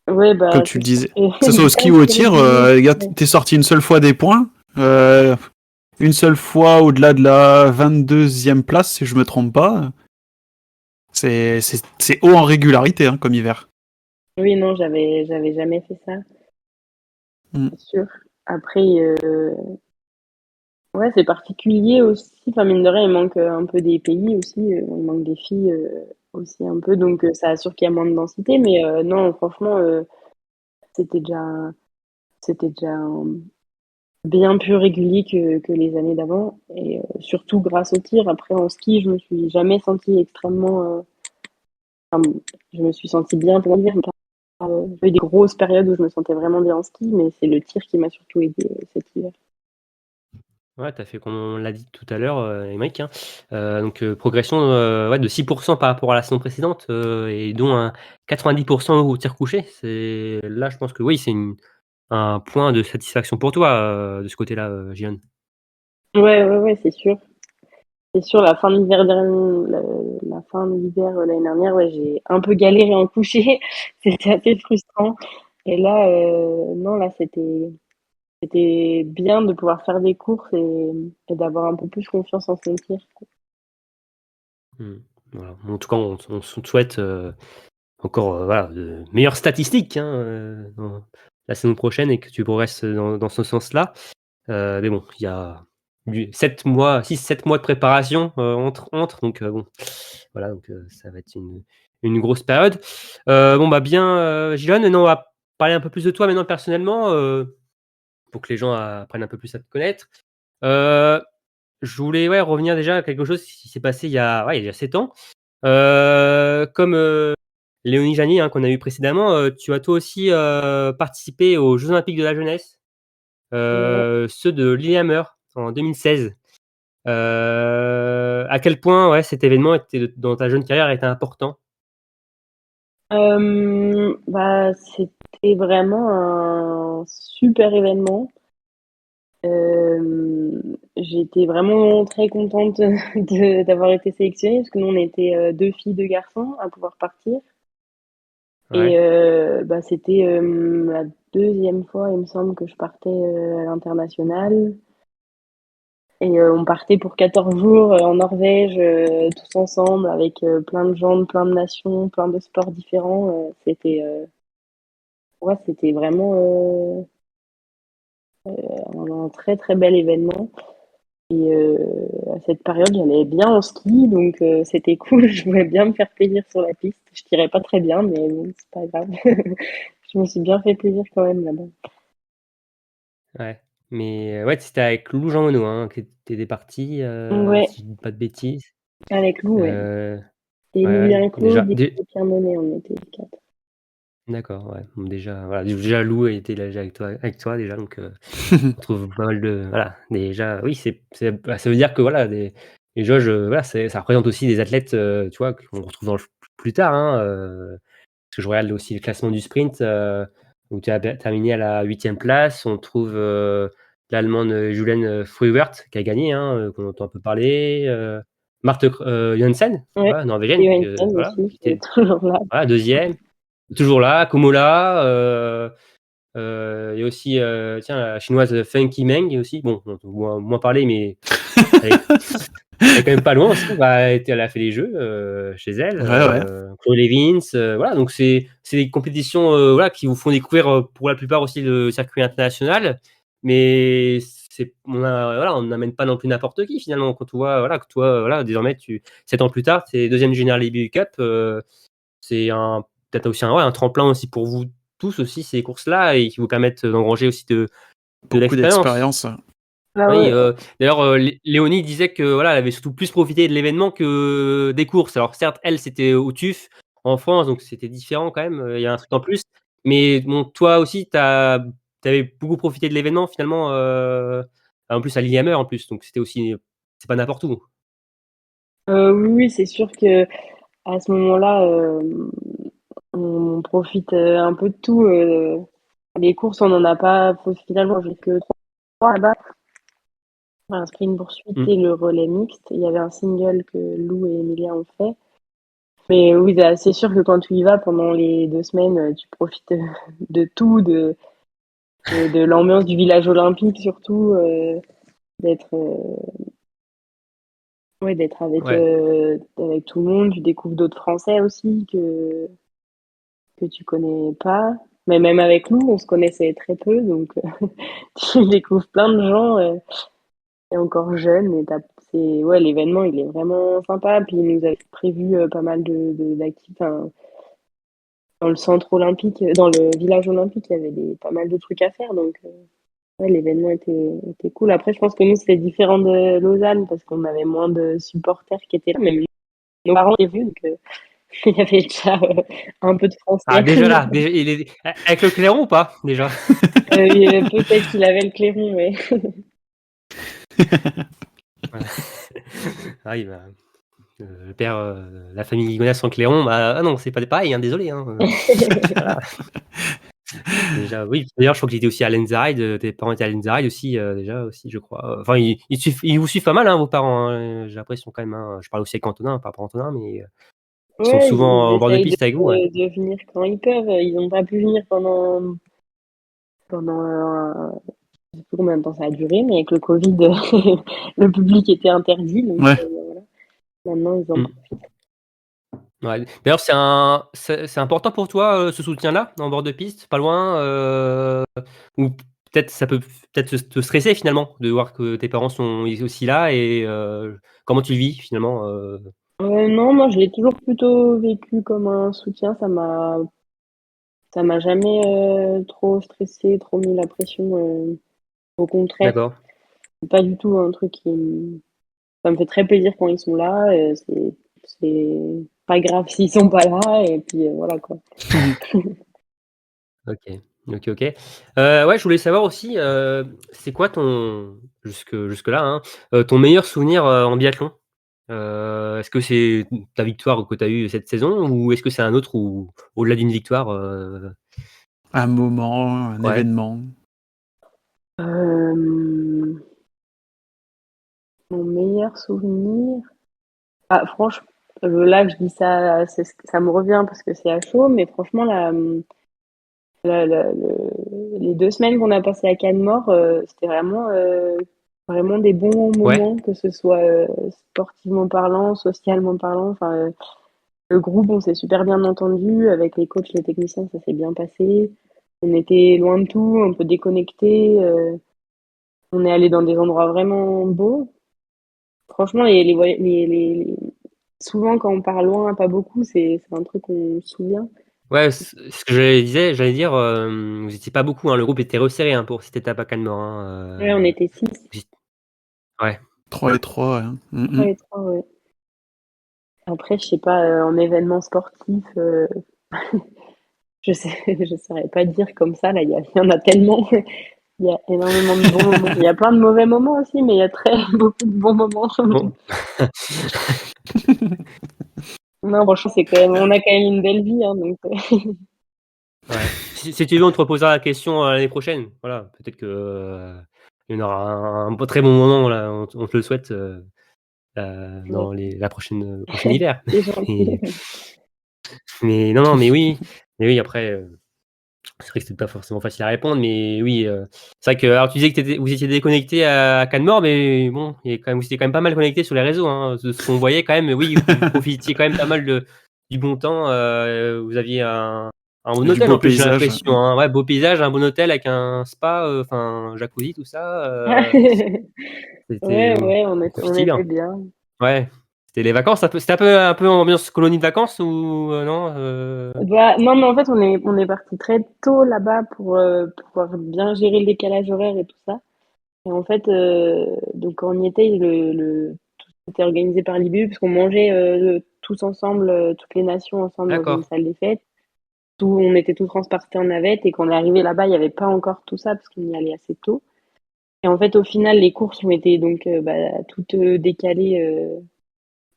ouais, comme bah tu c'est le sûr disais. que Que ce soit au ski ou au tir, ouais. t'es sorti une seule fois des points, une seule fois au-delà de la 22e place, si je me trompe pas. C'est haut en régularité, hein, comme hiver. Oui, non, j'avais jamais fait ça, Mm. c'est sûr. Après, ouais, c'est particulier aussi. Enfin, mine de rien, il manque un peu des pays aussi. Il manque des filles aussi un peu. Donc, ça assure qu'il y a moins de densité. Mais non, franchement, c'était déjà, c'était déjà bien plus régulier que les années d'avant. Et surtout grâce au tir. Après, en ski, je me suis jamais sentie extrêmement. Enfin, je me suis sentie bien pendant l'hiver. J'ai eu des grosses périodes où je me sentais vraiment bien en ski. Mais c'est le tir qui m'a surtout aidé cet hiver. Ouais, tu as fait comme on l'a dit tout à l'heure, Aymeric, hein, donc progression, ouais, de 6 par rapport à la saison précédente, et dont un 90 au tir couché. C'est là, je pense que oui, c'est un point de satisfaction pour toi, de ce côté-là, Gian. Ouais, ouais, ouais, c'est sûr. C'est sûr, la fin de l'hiver la fin de l'hiver l'année dernière, ouais, j'ai un peu galéré en coucher. C'était assez frustrant. Et là, non, là, c'était bien de pouvoir faire des courses et d'avoir un peu plus confiance en son tir. Mmh. Voilà. En tout cas, on se souhaite, encore, voilà, de meilleures statistiques, hein, dans la saison prochaine et que tu progresses dans ce sens-là. Mais bon, il y a du 7 mois, 6-7 mois de préparation, entre donc bon, voilà, donc ça va être une grosse période. Bon, bah, bien, Gilles, maintenant on va parler un peu plus de toi maintenant personnellement, pour que les gens apprennent un peu plus à te connaître. Heu, je voulais, ouais, revenir déjà à quelque chose qui s'est passé il y a 7 ans. Comme, Léonie Jani, hein, qu'on a eu précédemment, tu as toi aussi, participé aux Jeux olympiques de la jeunesse, Ouais. ceux de Lillehammer en 2016. À quel point, ouais, cet événement était dans ta jeune carrière était important? Bah, c'était vraiment un super événement. J'étais vraiment très contente d'avoir été sélectionnée parce que nous, on était 2 filles, 2 garçons à pouvoir partir. Et Ouais. bah, c'était la deuxième fois, il me semble, que je partais à l'international. Et on partait pour 14 jours en Norvège, tous ensemble, avec plein de gens de plein de nations, plein de sports différents. Ouais, c'était vraiment un très très bel événement. Et à cette période, j'allais bien en ski, donc c'était cool. Je voulais bien me faire plaisir sur la piste. Je tirais pas très bien, mais bon, c'est pas grave. Je me suis bien fait plaisir quand même là-bas. Ouais. Mais ouais, c'était avec Lou Jean Monod, hein, que tu étais parti, Ouais, si je dis pas de bêtises. avec Lou, ouais. Heu, Et ouais, ouais, Emilien déjà Claude et Pierre Monet, on était les quatre. d'accord, ouais. Bon, déjà, voilà, déjà Lou était là déjà avec toi déjà, donc on trouve pas mal de voilà, déjà oui, bah, ça veut dire que voilà, les jauges, voilà, ça représente aussi des athlètes, tu vois, qu'on retrouve dans le plus tard, hein, parce que je regarde aussi le classement du sprint, où tu as terminé à la 8e place. On trouve, l'Allemande, Juliane Fruyvert qui a gagné, hein, qu'on entend un peu parler, Marthe Jansen, Ouais, voilà, norvégienne, et Weinstein voilà, aussi, qui qui était est toujours là. voilà, 2e, toujours là, Komola, il y a aussi, tiens, la chinoise Feng Qimeng aussi, bon, on entend moins parler, mais elle est elle est quand même pas loin aussi. Bah, elle a fait les jeux, chez elle, Ouais, ouais. Chloé Levins, voilà, donc c'est des compétitions, voilà, qui vous font découvrir, pour la plupart aussi le circuit international, mais on n'amène pas non plus n'importe qui finalement. Quand tu vois, voilà, que toi, voilà, désormais, 7 ans plus tard, c'est deuxième General IBU Cup. C'est peut-être aussi un tremplin aussi pour vous tous aussi ces courses-là et qui vous permettent d'engranger aussi de Beaucoup l'expérience. d'expérience. Ah Oui, ouais. d'ailleurs, Léonie disait que voilà, elle avait surtout plus profité de l'événement que des courses. Alors certes, elle, c'était au TUF en France, donc c'était différent quand même. Il y a un truc en plus. Mais bon, toi aussi, t'avais beaucoup profité de l'événement finalement. En plus à Lillehammer en plus, donc c'était aussi, c'est pas n'importe où. Oui, c'est sûr que à ce moment-là, on profite un peu de tout. Les courses, on n'en a pas finalement j'ai que trois là-bas. Un sprint poursuite Mm. et le relais mixte. Il y avait un single que Lou et Emilia ont fait. Mais oui, c'est sûr que quand tu y vas pendant les 2 semaines, tu profites de tout, de l'ambiance du village olympique surtout, d'être d'être Ouais. avec tout le monde. Tu découvres d'autres Français aussi que tu connais pas. Mais même avec nous, on se connaissait très peu, donc tu découvres plein de gens et encore jeunes. Ouais, l'événement, il est vraiment sympa. Puis il nous a prévu pas mal d'activités. Enfin, dans le centre olympique, dans le village olympique, il y avait pas mal de trucs à faire. Donc, ouais, l'événement était cool. Après, je pense que nous, c'était différent de Lausanne parce qu'on avait moins de supporters qui étaient là. Même nos parents étaient venus, donc il y avait déjà un peu de Ah français. déjà là, déjà, il est avec le clairon ou pas déjà? Peut-être qu'il avait le clairon, mais Ouais. Ah oui, bah, le père, la famille Ligonnès sans clairon, bah, ah non, c'est pas pareil, hein, désolé, hein, voilà. Déjà, oui. D'ailleurs, je crois qu'il était aussi à Lenzerheide, tes parents étaient à Lenzerheide aussi, déjà aussi, je crois. Enfin, ils vous suivent pas mal, hein, vos parents, hein, j'ai l'impression quand même, hein. Je parle aussi avec Antonin, pas pour Antonin, mais ils sont ouais, ils souvent en bord de essayent piste avec vous, ouais. de venir quand ils peuvent. Ils n'ont pas pu venir pendant je sais plus combien de temps ça a duré, mais avec le Covid, le public était interdit. Donc Ouais. voilà. Maintenant, ils en Mmh. Ouais. D'ailleurs, c'est important pour toi, ce soutien-là, en bord de piste, pas loin, ou peut-être ça peut peut-être te stresser finalement, de voir que tes parents sont aussi là et comment tu le vis finalement, Non, moi, je l'ai toujours plutôt vécu comme un soutien. Ça m'a jamais trop stressé, trop mis la pression. Au contraire, D'accord. c'est pas du tout un truc ça me fait très plaisir quand ils sont là. C'est pas grave s'ils sont pas là. Et puis voilà quoi. OK. OK, OK. Ouais, je voulais savoir aussi, c'est quoi jusque-là, hein, ton meilleur souvenir, en biathlon? Est-ce que c'est ta victoire que tu as eue cette saison ou est-ce que c'est un autre ou au-delà d'une victoire, Un moment, un ouais, événement. Euh, Mon meilleur souvenir. Ah, franchement, là, je dis ça, ça me revient parce que c'est à chaud, mais franchement, les 2 semaines qu'on a passées à Cannes-Mort, c'était vraiment des bons ouais, moments, que ce soit sportivement parlant, socialement parlant. Enfin, le groupe, on s'est super bien entendu avec les coachs, les techniciens, ça s'est bien passé. On était loin de tout, un peu déconnectés. On est allé dans des endroits vraiment beaux. Franchement, souvent quand on part loin, pas beaucoup, c'est un truc qu'on se souvient. ouais, ce que j'allais dire, vous étiez pas beaucoup, hein, le groupe était resserré, hein, pour cette étape à Cannes-Mort, Ouais, on était 6, vous ouais. 3 et 3. Hein. 3 et 3, ouais. Après, je sais pas, en événement sportif, je saurais pas dire comme ça, là, il y en a tellement. Il y a énormément de bons moments. Il y a plein de mauvais moments aussi, mais il y a très beaucoup de bons moments. Bon, Non, franchement, on a quand même une belle vie, hein, donc. ouais. Si tu veux, on te reposera la question, l'année prochaine. Voilà, peut-être que, il y en aura un très bon moment là, on te le souhaite, dans la prochaine, le prochain hiver. C'est gentil. Mais non, non, mais oui, après, c'est vrai que c'était pas forcément facile à répondre, mais oui, c'est vrai que alors tu disais que vous étiez déconnectés à Cannes-Mort, mais bon, vous étiez quand même pas mal connectés sur les réseaux, hein. De ce qu'on voyait quand même, oui, vous profitiez quand même pas mal du bon temps, vous aviez un Un bon Du hôtel beau en plus, j'ai paysage. l'impression. Hein. Ouais, beau paysage, un bon hôtel avec un spa, enfin jacuzzi, tout ça. C'était Ouais, on profitez bien. était bien. Ouais. C'était les vacances, c'était un peu ambiance colonie de vacances ou non Bah, non, mais en fait, on est parti très tôt là-bas pour pouvoir bien gérer le décalage horaire et tout ça. Et en fait, donc quand on y était, tout était organisé par l'IBU, parce qu'on mangeait tous ensemble, toutes les nations ensemble dans une D'accord. salle des fêtes. On était tous transportés en navette, et quand on est arrivé là-bas, il n'y avait pas encore tout ça, parce qu'on y allait assez tôt. Et en fait, au final, les courses ont été donc toutes décalées.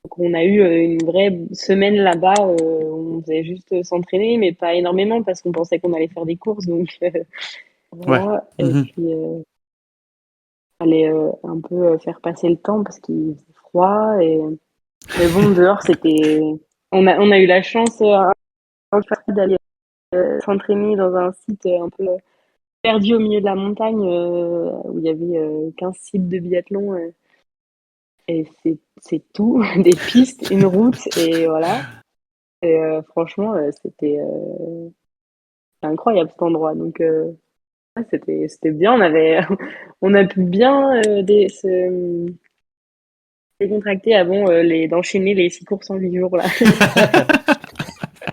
Donc on a eu une vraie semaine là-bas. On faisait juste s'entraîner, mais pas énormément, parce qu'on pensait qu'on allait faire des courses. Donc Ouais. voilà. Et Mhm. puis fallait un peu faire passer le temps parce qu'il faisait froid. Mais bon, dehors, c'était. On a eu la chance d'aller s'entraîner dans un site un peu perdu au milieu de la montagne, où il y avait 15 sites de biathlon. Et c'est tout, des pistes, une route, et voilà. Et franchement, c'était incroyable cet endroit. Donc, ouais, c'était bien. On a pu bien se décontracter avant d'enchaîner les 6 courses en 8 jours là.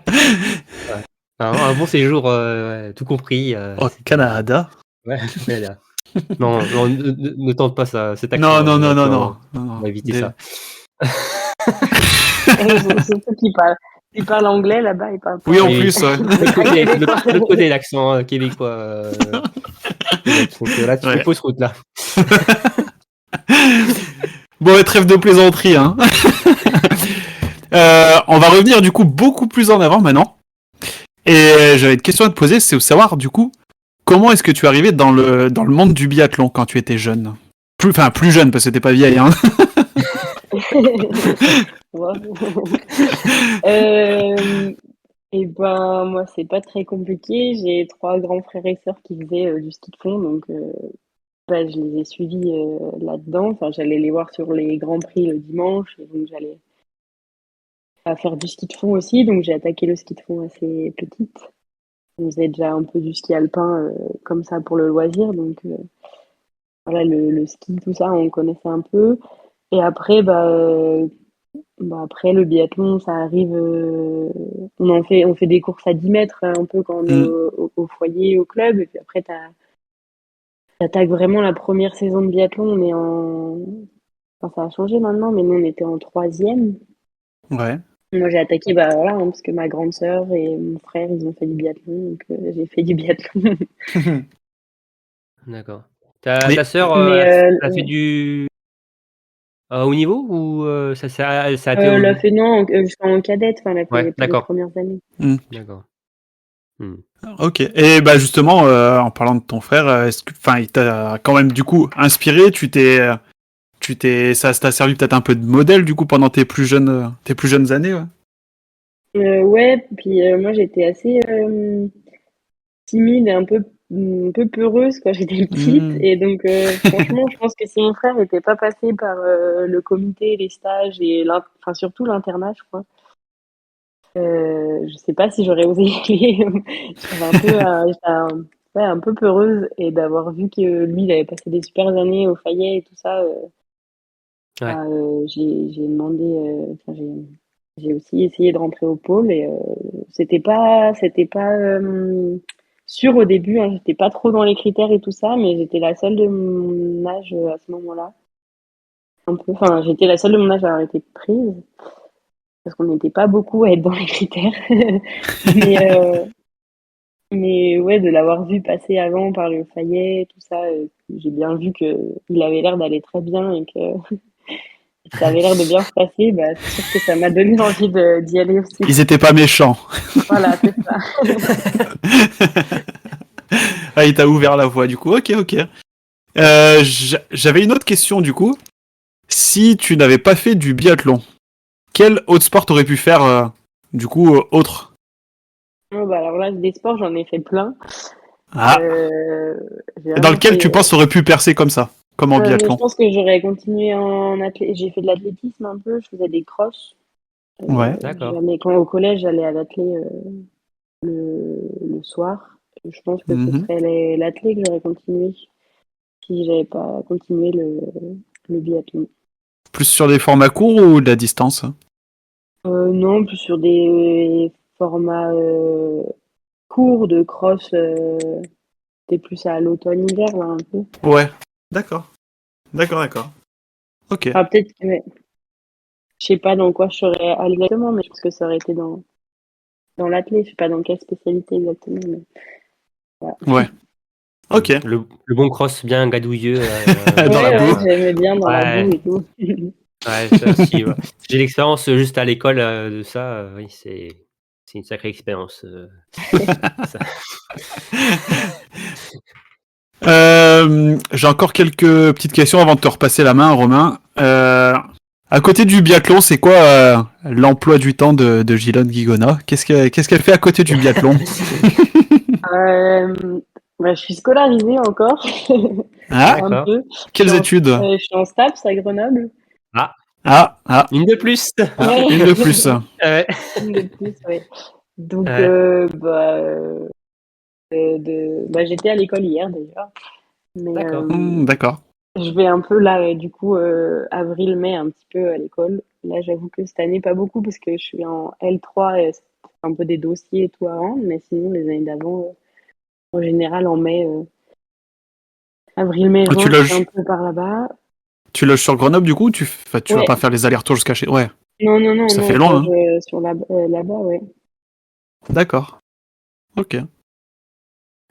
Ouais. Un bon séjour, ouais, tout compris. Au Canada. Ouais, ouais, là. Non, non, ne tente pas ça, cet Non, accent. non, non, non, Maintenant, non. Non, on non. va éviter ça. Surtout qu'ils parlent anglais là-bas, ils parlent Oui, pas en Oui, plus, ouais. l'autre côté de l'accent québécois. Donc là, tu fais Ouais. fausse route là. Bon, ouais, trêve de plaisanterie, hein. On va revenir du coup beaucoup plus en avant maintenant. Et j'avais une question à te poser, c'est de savoir du coup comment est-ce que tu es arrivé dans le monde du biathlon quand tu étais jeune. Plus jeune parce que t'es pas vieille, hein. Wow. Et ben moi c'est pas très compliqué. J'ai 3 grands frères et sœurs qui faisaient du ski de fond, donc je les ai suivis là-dedans. Enfin, j'allais les voir sur les grands prix le dimanche, et donc j'allais à faire du ski de fond aussi. Donc j'ai attaqué le ski de fond assez petite. On faisait déjà un peu du ski alpin comme ça pour le loisir, donc voilà, le ski, tout ça, on connaissait un peu. Et après, après le biathlon, ça arrive. On fait des courses à 10 mètres un peu quand on est Mm. au foyer, au club. Et puis après, t'attaques vraiment la première saison de biathlon. On est enfin, ça a changé maintenant, mais nous, on était en troisième. Ouais. Moi, j'ai attaqué, bah voilà, hein, parce que ma grande sœur et mon frère, ils ont fait du biathlon, donc j'ai fait du biathlon. D'accord. Ta Mais sœur, Mais elle a fait du haut niveau ou ça a été elle a fait non, jusqu'en cadette, enfin, elle a Ouais, fait les d'accord. premières années. D'accord. Hmm. ok. Et bah justement, en parlant de ton frère, est-ce que, enfin, il t'a quand même du coup inspiré. Ça t'a servi peut-être un peu de modèle du coup pendant tes plus jeunes années. Ouais. Ouais, puis moi, j'étais assez timide et un peu peureuse quand j'étais petite. Mm. Et donc, franchement, je pense que si mon frère n'était pas passé par le comité, les stages et enfin, surtout l'internat, je crois, je sais pas si j'aurais osé y aller. J'avais un peu, ouais, un peu peureuse, et d'avoir vu que lui, il avait passé des super années au Fayet et tout ça, Ouais. j'ai demandé, enfin, j'ai aussi essayé de rentrer au pôle, et c'était pas sûr au début, hein, j'étais pas trop dans les critères et tout ça, mais j'étais la seule de mon âge à ce moment-là. Un peu, enfin, j'étais la seule de mon âge à avoir été prise, parce qu'on n'était pas beaucoup à être dans les critères. Mais, mais ouais, de l'avoir vu passer avant par le Fayet, tout ça, j'ai bien vu que il avait l'air d'aller très bien, et que ça avait l'air de bien se passer. Bah, c'est sûr que ça m'a donné envie d'y aller aussi. Ils étaient pas méchants. Voilà, c'est ça. Ah, il t'a ouvert la voie du coup. Ok, ok. J'avais une autre question du coup. Si tu n'avais pas fait du biathlon, quel autre sport t'aurais pu faire du coup autre? Bon, bah, alors là, des sports, j'en ai fait plein. Ah. Euh, j'ai Dans vraiment lequel fait, tu penses t'aurais pu percer comme ça, comme en mais je biathlon? pense que j'aurais continué en athlète. J'ai fait de l'athlétisme un peu, je faisais des crosses. Ouais. D'accord. Au collège, j'allais à l'athlé. le soir. Et je pense que ce Mhm. serait l'athlé que j'aurais continué si j'avais pas continué le biathlon. Plus sur des formats courts ou de la distance? Non, plus sur des formats courts de cross. C'était plus à l'automne-hiver, là, un peu. Ouais. D'accord. D'accord. Ok. Enfin, peut-être que, ouais, je sais pas dans quoi je serais allée exactement, mais je pense que ça aurait été dans l'athlé. Je sais pas dans quelle spécialité exactement, mais voilà. Ouais. Ok. Le bon cross bien gadouilleux. Dans la Ouais, boue. ouais, j'aimais bien dans la Ouais, boue et tout. ouais, ça aussi, ouais. J'ai l'expérience juste à l'école de ça. Oui, c'est une sacrée expérience. Ça. J'ai encore quelques petites questions avant de te repasser la main, Romain. À côté du biathlon, c'est quoi l'emploi du temps de Gilonne Guigona? Qu'est-ce qu'elle fait à côté du biathlon? Euh, Bah, je suis scolarisée encore, Ah, un D'accord. peu. quelles études? Je suis en STAPS à Grenoble. Ah, Ah, une de plus. ah, Ouais, une de plus. Ouais. une de plus, ouais. Donc, Ouais. bah, j'étais à l'école hier déjà, mais D'accord. D'accord. je vais un peu là, du coup, avril-mai, un petit peu à l'école. Là, j'avoue que cette année, pas beaucoup parce que je suis en L3 et c'est un peu des dossiers et tout à rendre, mais sinon, les années d'avant, en général, en mai, avril, mai, Ah, juin, je suis un peu par là-bas. tu loges sur Grenoble du coup? Enfin, tu vas Ouais, pas faire les allers-retours jusqu'à chez. Ouais, ça non, fait je loin, loge hein. sur là-bas, ouais. D'accord. Ok.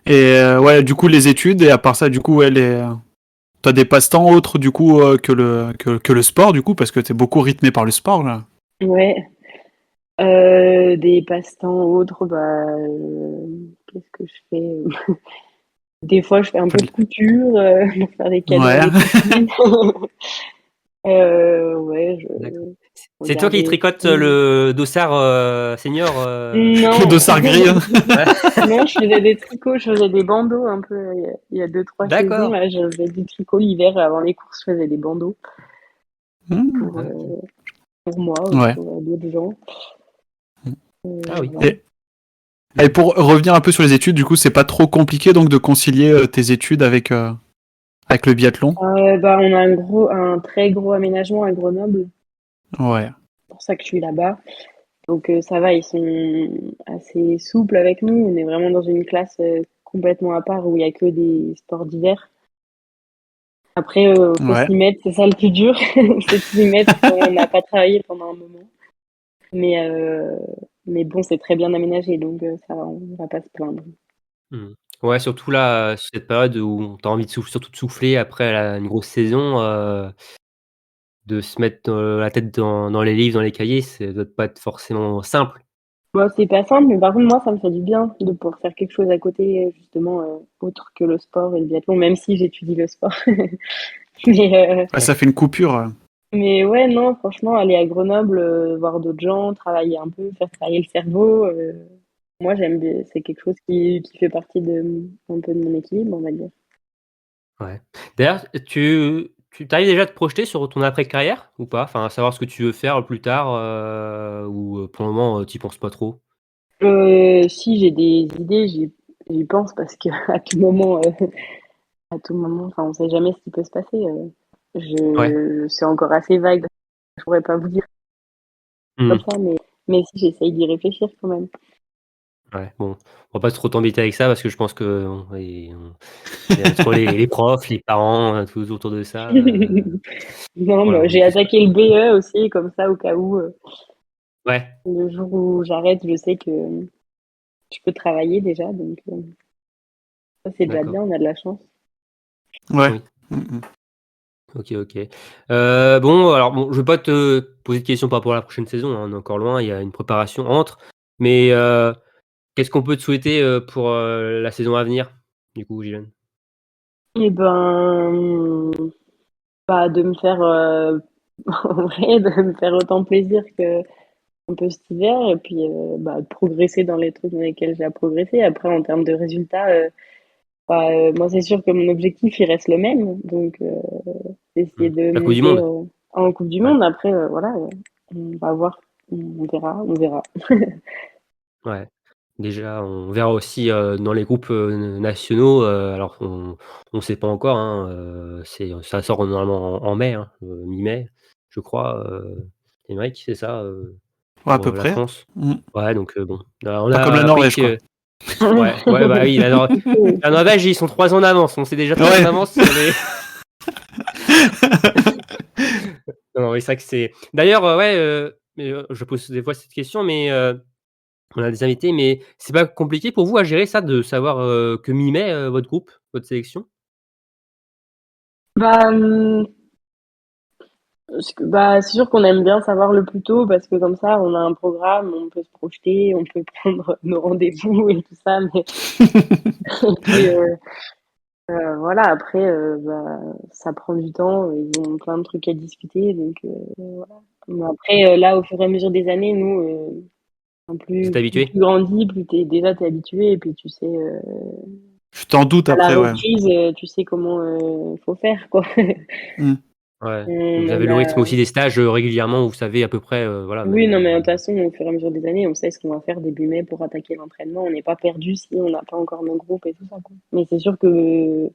Et ouais, du coup, les études, et à part ça, du coup, ouais, t'as des passe-temps autres, du coup, que le sport, du coup, parce que t'es beaucoup rythmé par le sport, là. Ouais, des passe-temps autres, qu'est-ce que je fais? Des fois, je fais un peu de couture pour faire des cadeaux à Ouais. mes copines. Ouais, je D'accord. C'est toi regarde qui des tricotes films. le dossard senior. Le Non, dossard gris, hein. Ouais. non, je faisais des tricots, je faisais des bandeaux un peu. Il y a 2, 3 saisons, D'accord. là, je faisais du tricot l'hiver avant les courses, je faisais des bandeaux pour, Ok. euh, pour moi ou Ouais. pour d'autres gens. Ah oui. Voilà. Et pour revenir un peu sur les études, du coup, c'est pas trop compliqué donc de concilier tes études avec le biathlon? On a un très gros aménagement à Grenoble, Ouais. c'est pour ça que je suis là-bas. Donc ça va, ils sont assez souples avec nous. On est vraiment dans une classe complètement à part où il y a que des sports d'hiver. Après, faut Ouais. s'y mettre, c'est ça le plus dur, c'est de s'y mettre quand on n'a pas travaillé pendant un moment. Mais, euh, mais bon, c'est très bien aménagé, donc ça va, on va pas se plaindre. Hmm. Ouais, surtout là, cette période où tu as envie de surtout de souffler après une grosse saison, de se mettre la tête dans les livres, dans les cahiers, ça doit pas être forcément simple. Bon, c'est pas simple, mais par contre, moi, ça me fait du bien de pouvoir faire quelque chose à côté, justement, autre que le sport et le biathlon, même si j'étudie le sport. Mais, Ouais, ça fait une coupure. mais ouais, non, franchement, aller à Grenoble, voir d'autres gens, travailler un peu, faire travailler le cerveau, moi, j'aime bien, c'est quelque chose qui fait partie un peu de mon équilibre, on va dire. Ouais. D'ailleurs, tu arrives déjà à te projeter sur ton après-carrière ou pas? Enfin, à savoir ce que tu veux faire plus tard, ou pour le moment, tu y penses pas trop? Si j'ai des idées, j'y pense parce que à tout moment, enfin, on sait jamais ce qui peut se passer. Ouais. C'est encore assez vague, je pourrais pas vous dire comme Mmh. ça, mais si j'essaye d'y réfléchir quand même. Ouais, bon, on va pas trop t'embêter avec ça parce que je pense que il y a trop les profs, les parents, tous autour de ça, Non, voilà, mais on est j'ai tous attaqué le BE aussi, comme ça, au cas où, ouais, le jour où j'arrête, je sais que je peux travailler déjà, donc ça c'est déjà d'accord. bien, on a de la chance. Ouais. Oui. OK, OK. Bon, alors bon, je vais pas te poser de questions par rapport à la prochaine saison, hein, on est encore loin, il y a une préparation entre. Mais, qu'est-ce qu'on peut te souhaiter, pour, la saison à venir, du coup, Gilles? Et ben, pas de me faire, en vrai, de me faire autant plaisir que un peu cet hiver et puis de progresser dans les trucs dans lesquels j'ai à progresser. Après, en termes de résultats, moi, c'est sûr que mon objectif, il reste le même. Donc, c'est essayer Mmh. de La coupe du monter monde? en Coupe du Ouais, Monde. Après, voilà, on va voir, on verra, on verra. ouais. Déjà, on verra aussi, dans les groupes, nationaux, alors on sait pas encore, hein, ça sort normalement en mai, hein, mi-mai, je crois, Aymeric, c'est ça, Ouais, à pour, peu la près. France? Mm. Ouais, donc bon, on Pas comme la a appris Norvège, quoi. que ouais, ouais, bah, oui, la Norvège, ils sont 3 ans en avance, on sait déjà 3 ans en Ouais. avance sur les non, non, oui, c'est vrai que c'est d'ailleurs, ouais, mais, je pose des fois cette question, mais, on a des invités, mais c'est pas compliqué pour vous à gérer ça, de savoir, que mi-mai, votre groupe, votre sélection? Bah, c'est sûr qu'on aime bien savoir le plus tôt parce que comme ça, on a un programme, on peut se projeter, on peut prendre nos rendez-vous et tout ça. Mais et puis, voilà, après, ça prend du temps. Ils ont plein de trucs à discuter, donc voilà. Mais après, là, au fur et à mesure des années, nous, Vous êtes plus habitués? tu grandis, plus t'es habitué et puis tu sais, Je t'en doute à la après, ouais. reprise, tu sais comment faut faire, quoi. Mm. Ouais. On Vous en avez le rythme a aussi des stages, régulièrement, où vous savez à peu près, voilà, Oui, non, même, mais de toute façon, au fur et à mesure des années, on sait ce qu'on va faire début mai pour attaquer l'entraînement. On n'est pas perdu si on n'a pas encore nos groupes et tout ça, quoi. Mais c'est sûr que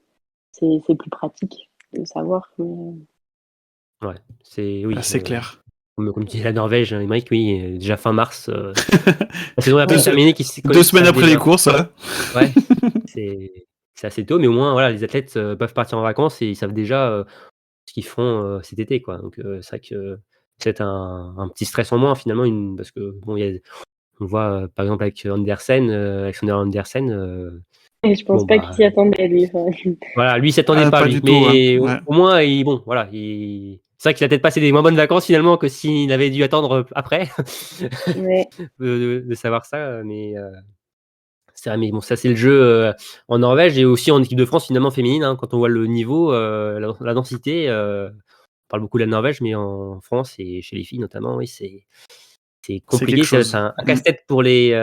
c'est plus pratique de savoir. ouais, c'est Ah, oui, c'est clair. comme disait la Norvège, Aymeric, oui, déjà fin mars, la saison est à deux, peine se- terminée, deux qu'ils semaines savent après les déjà. courses, ouais. Ouais, c'est c'est assez tôt, mais au moins, voilà, les athlètes, peuvent partir en vacances et ils savent déjà, ce qu'ils feront, cet été, quoi. Donc, c'est vrai que c'est peut-être un petit stress en moins finalement, parce que bon, on voit, par exemple avec Andersen, Alexander Andersen, Et je pense bon, pas qu'il bah, s'y attendait, lui. Enfin, voilà, lui il s'attendait Ah, pas pas lui, du tout, ouais. mais au Ouais. au moins bon, voilà, c'est vrai qu'il a peut-être passé des moins bonnes vacances finalement que s'il avait dû attendre, après, ouais. de savoir ça, mais, c'est vrai, mais bon, ça c'est le jeu, en Norvège et aussi en équipe de France finalement féminine, hein. Quand on voit le niveau, la densité, on parle beaucoup de la Norvège, mais en France et chez les filles notamment, oui, c'est C'est quelque compliqué. C'est chose. un Mm. casse-tête pour les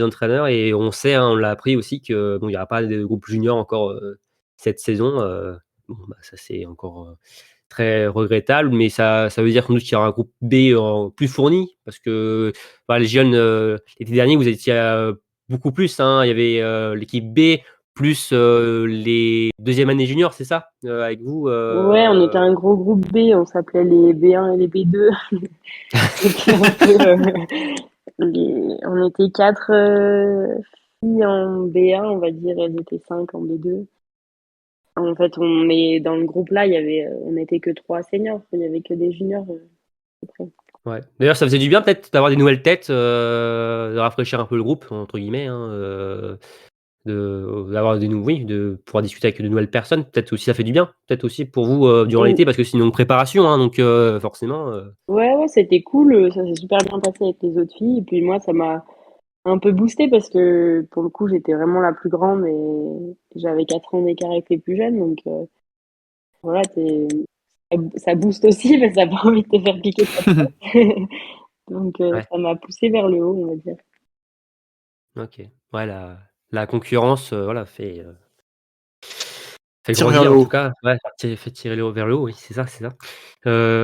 entraîneurs et on sait, hein, on l'a appris aussi que bon, il y aura pas de groupe junior encore, cette saison, bon, bah, ça c'est encore, très regrettable, mais ça veut dire sans doute qu'il y aura un groupe B, plus fourni parce que, bah, les jeunes, l'été dernier, vous étiez, beaucoup plus, hein. Il y avait, l'équipe B plus, les deuxième année juniors, c'est ça? Avec vous, Ouais, on était un gros groupe B, on s'appelait les B1 et les B2. C'était un peu, on était quatre filles en B1, on va dire, elles étaient cinq en B2. En fait, dans le groupe là, on n'était que trois seniors, il y avait que des juniors. À peu près. ouais. D'ailleurs, ça faisait du bien peut-être d'avoir des nouvelles têtes, de rafraîchir un peu le groupe entre guillemets, hein, d'avoir oui, de pouvoir discuter avec de nouvelles personnes. Peut-être aussi ça fait du bien. Peut-être aussi pour vous, durant Ou- l'été parce que c'est une longue préparation, hein, donc forcément, Ouais, ouais, c'était cool, ça s'est super bien passé avec les autres filles. Et puis moi, ça m'a un peu boosté parce que pour le coup, j'étais vraiment la plus grande et j'avais 4 ans d'écart avec les plus jeunes. Donc voilà, ça booste aussi, mais ça n'a pas envie de te faire piquer de ta place. Donc ouais, ça m'a poussé vers le haut, on va dire. OK. Ouais, la concurrence, voilà, fait Tire vers le grandir en tout haut. cas. Ouais, fait tirer vers le haut, oui, c'est ça, c'est ça.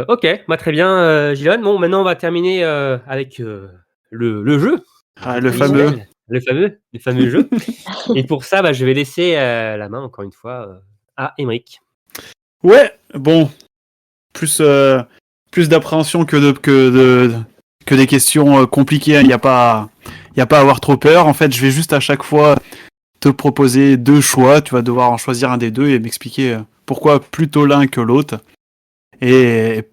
OK, bah, très bien, Gilhan. Bon, maintenant on va terminer, avec, le jeu, le Ah, jeu le fameux. traditionnel, le fameux jeu. Et pour ça, bah, je vais laisser, la main encore une fois, à Aymeric. Ouais, bon, plus, plus d'appréhension que des questions compliquées, hein. Il y a pas à avoir trop peur. En fait, je vais juste à chaque fois te proposer deux choix. Tu vas devoir en choisir un des deux et m'expliquer pourquoi plutôt l'un que l'autre. Et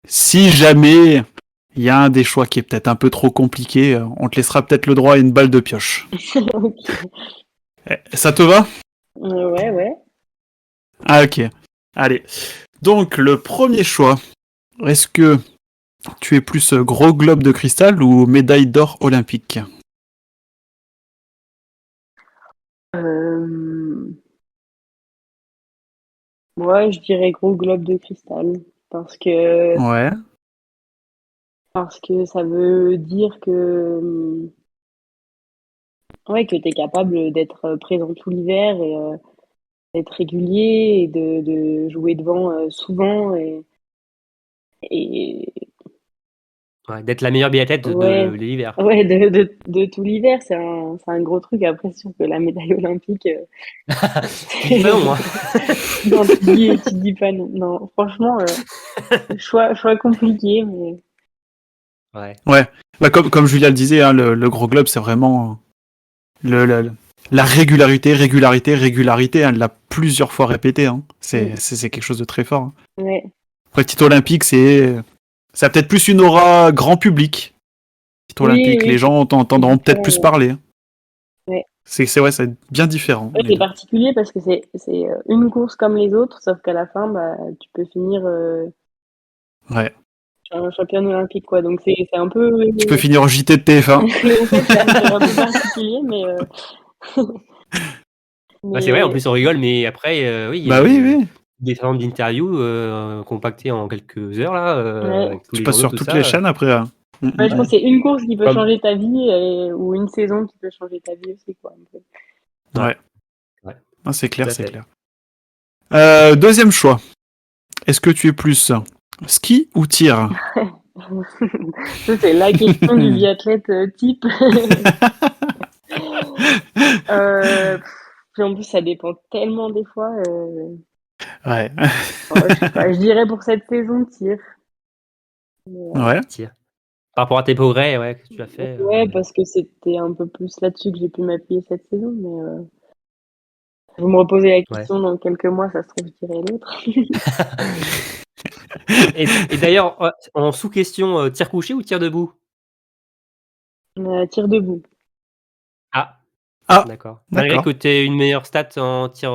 si jamais il y a un des choix qui est peut-être un peu trop compliqué, on te laissera peut-être le droit à une balle de pioche. Ok. Ça te va? Ouais, ouais. Ah, ok. Allez. Donc, le premier choix. Est-ce que tu es plus gros globe de cristal ou médaille d'or olympique? Euh, Ouais, je dirais gros globe de cristal parce que Ouais. parce que ça veut dire que ouais que t'es capable d'être présent tout l'hiver et d'être régulier et de jouer devant souvent et Ouais, d'être la meilleure biathlète Ouais. de l'hiver. Ouais, de tout l'hiver, c'est un gros truc. Après, c'est sûr que la médaille olympique, Tu dis pas non, hein. non, tu dis pas non. Non, franchement, choix compliqué, mais Ouais. Ouais. Bah, comme Julia le disait, hein, le gros globe, c'est vraiment la régularité, régularité. Elle l'a plusieurs fois répété. Hein. C'est quelque chose de très fort. Hein. ouais. Après, titre olympique, ça a peut-être plus une aura grand public. Titre Oui, olympique, oui, les gens entendront c'est peut-être différent, plus ouais. parler. Hein. Ouais. C'est bien différent. Ouais, les c'est deux. particulier parce que c'est une course comme les autres, sauf qu'à la fin, bah, tu peux finir Ouais. championne olympique, quoi. Donc c'est un peu, Tu peux finir au JT de TF1. en fait, c'est un peu particulier, mais Ouais, c'est vrai, en mais plus on rigole, mais après, oui, il y a Bah oui, oui. des formes d'interviews compactées en quelques heures là, ouais. avec tous Tu les passes journaux, sur tout toutes les ça. chaînes après. Hein. Ouais, je pense que c'est une course qui peut Comme... changer ta vie ou une saison qui peut changer ta vie aussi, quoi. Un peu. Ouais. Ouais. Ah, c'est clair, Tout à c'est fait. clair. Deuxième choix. Est-ce que tu es plus ski ou tir? Ça, c'est la question du biathlète type. Pff, puis en plus, ça dépend tellement des fois. Ouais. Je sais pas, je dirais pour cette saison, tir. Ouais. Tiens. Par rapport à tes progrès, ouais, que tu as fait. Ouais, parce que c'était un peu plus là-dessus que j'ai pu m'appuyer cette saison. Mais vous me reposez la Ouais. question dans quelques mois, ça se trouve, je dirais l'autre. Et d'ailleurs, en sous-question, tir couché ou tir debout? Tir debout. Ah, Ah, d'accord. Malgré d'accord. que tu aies une meilleure stat en tir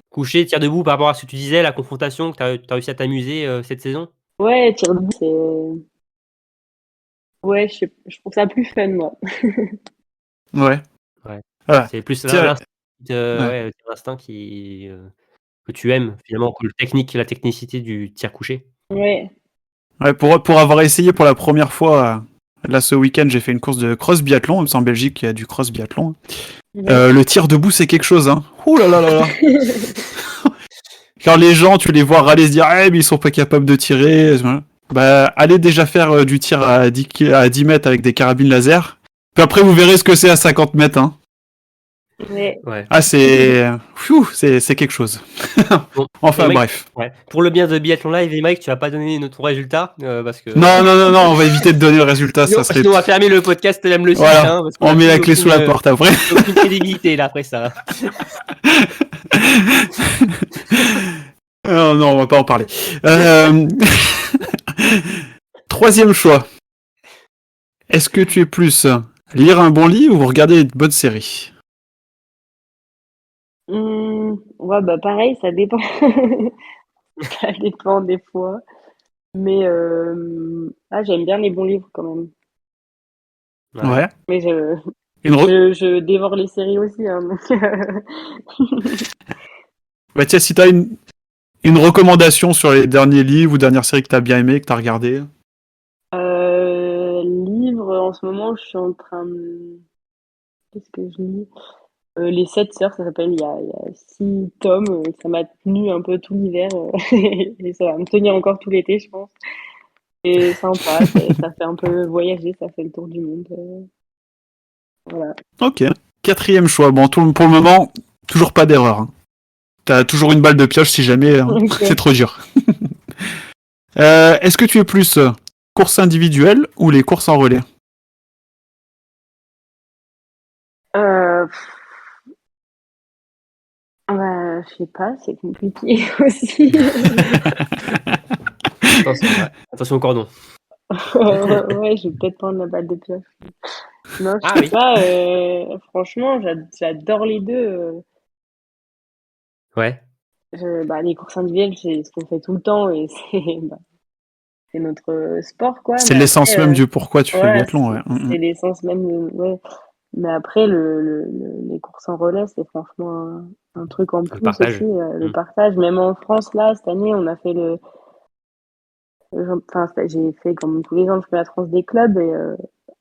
couché, tir debout, par rapport à ce que tu disais, la confrontation, que tu as réussi à t'amuser cette saison? Ouais, tir debout, c'est. Ouais, je trouve ça plus fun, moi. Ouais. Ouais. Voilà. C'est plus Tiens, l'instinct, ouais. ouais, l'instinct que tu aimes finalement que la technicité du tir couché. Ouais. Ouais, pour avoir essayé pour la première fois, là ce week-end, j'ai fait une course de cross biathlon. C'est en Belgique, il y a du cross biathlon. Ouais. Le tir debout, c'est quelque chose. Hein. Ouh là là là là. Quand les gens, tu les vois râler, se dire, eh, mais ils sont pas capables de tirer. Bah, allez déjà faire du tir à 10 mètres avec des carabines laser. Puis après, vous verrez ce que c'est à 50 mètres. Hein. Ouais. Ouais. Ah, c'est quelque chose. Bon, Enfin, et Mike, bref. ouais. Pour le bien de Biathlon Live, et Mike, tu vas pas donner ton résultat parce que Non, non, non, non, on va éviter de donner le résultat. sinon, Ça serait. sinon on va fermer le podcast même le site, Voilà. hein, parce qu'on On a met la plus clé sous la porte après. aucune crédibilité là après ça. Oh, non, on va pas en parler. Troisième choix. Est-ce que tu es plus lire un bon livre ou regarder une bonne série? Ouais, bah pareil, ça dépend. Ça dépend des fois. Mais j'aime bien les bons livres quand même. Ouais. Ouais. Mais Une re- je dévore les séries aussi. Hein, donc, Bah, tiens, si t'as une recommandation sur les derniers livres ou dernières séries que t'as bien aimé, que t'as regardé. livre, en ce moment, je suis en train de. Qu'est-ce que je lis? Les Sept Sœurs, ça s'appelle. Il y a 6 tomes. Ça m'a tenu un peu tout l'hiver. Et ça va me tenir encore tout l'été, je pense. C'est sympa. Ça fait un peu voyager. Ça fait le tour du monde. Voilà. Ok. Quatrième choix. Bon, pour le moment, toujours pas d'erreur. Hein. T'as toujours une balle de pioche si jamais hein, Ok. c'est trop dur. Est-ce que tu es plus course individuelle ou les courses en relais? Euh, je sais pas, c'est compliqué aussi. Attention au cordon. Ouais, je vais peut-être prendre la balle de pioche. Non, je Ah sais oui. pas. Franchement, j'adore les deux. Ouais. Les courses individuelles, c'est ce qu'on fait tout le temps et c'est notre sport, quoi. C'est Mais l'essence après, même du pourquoi tu fais le ouais, biathlon. Ouais. c'est l'essence même. Ouais. Mais après, les courses en relais, c'est franchement un truc en Le plus partage. aussi, le Mm. partage. Même en France, là, cette année, on a fait j'ai fait comme tous les ans le championnat de France des clubs et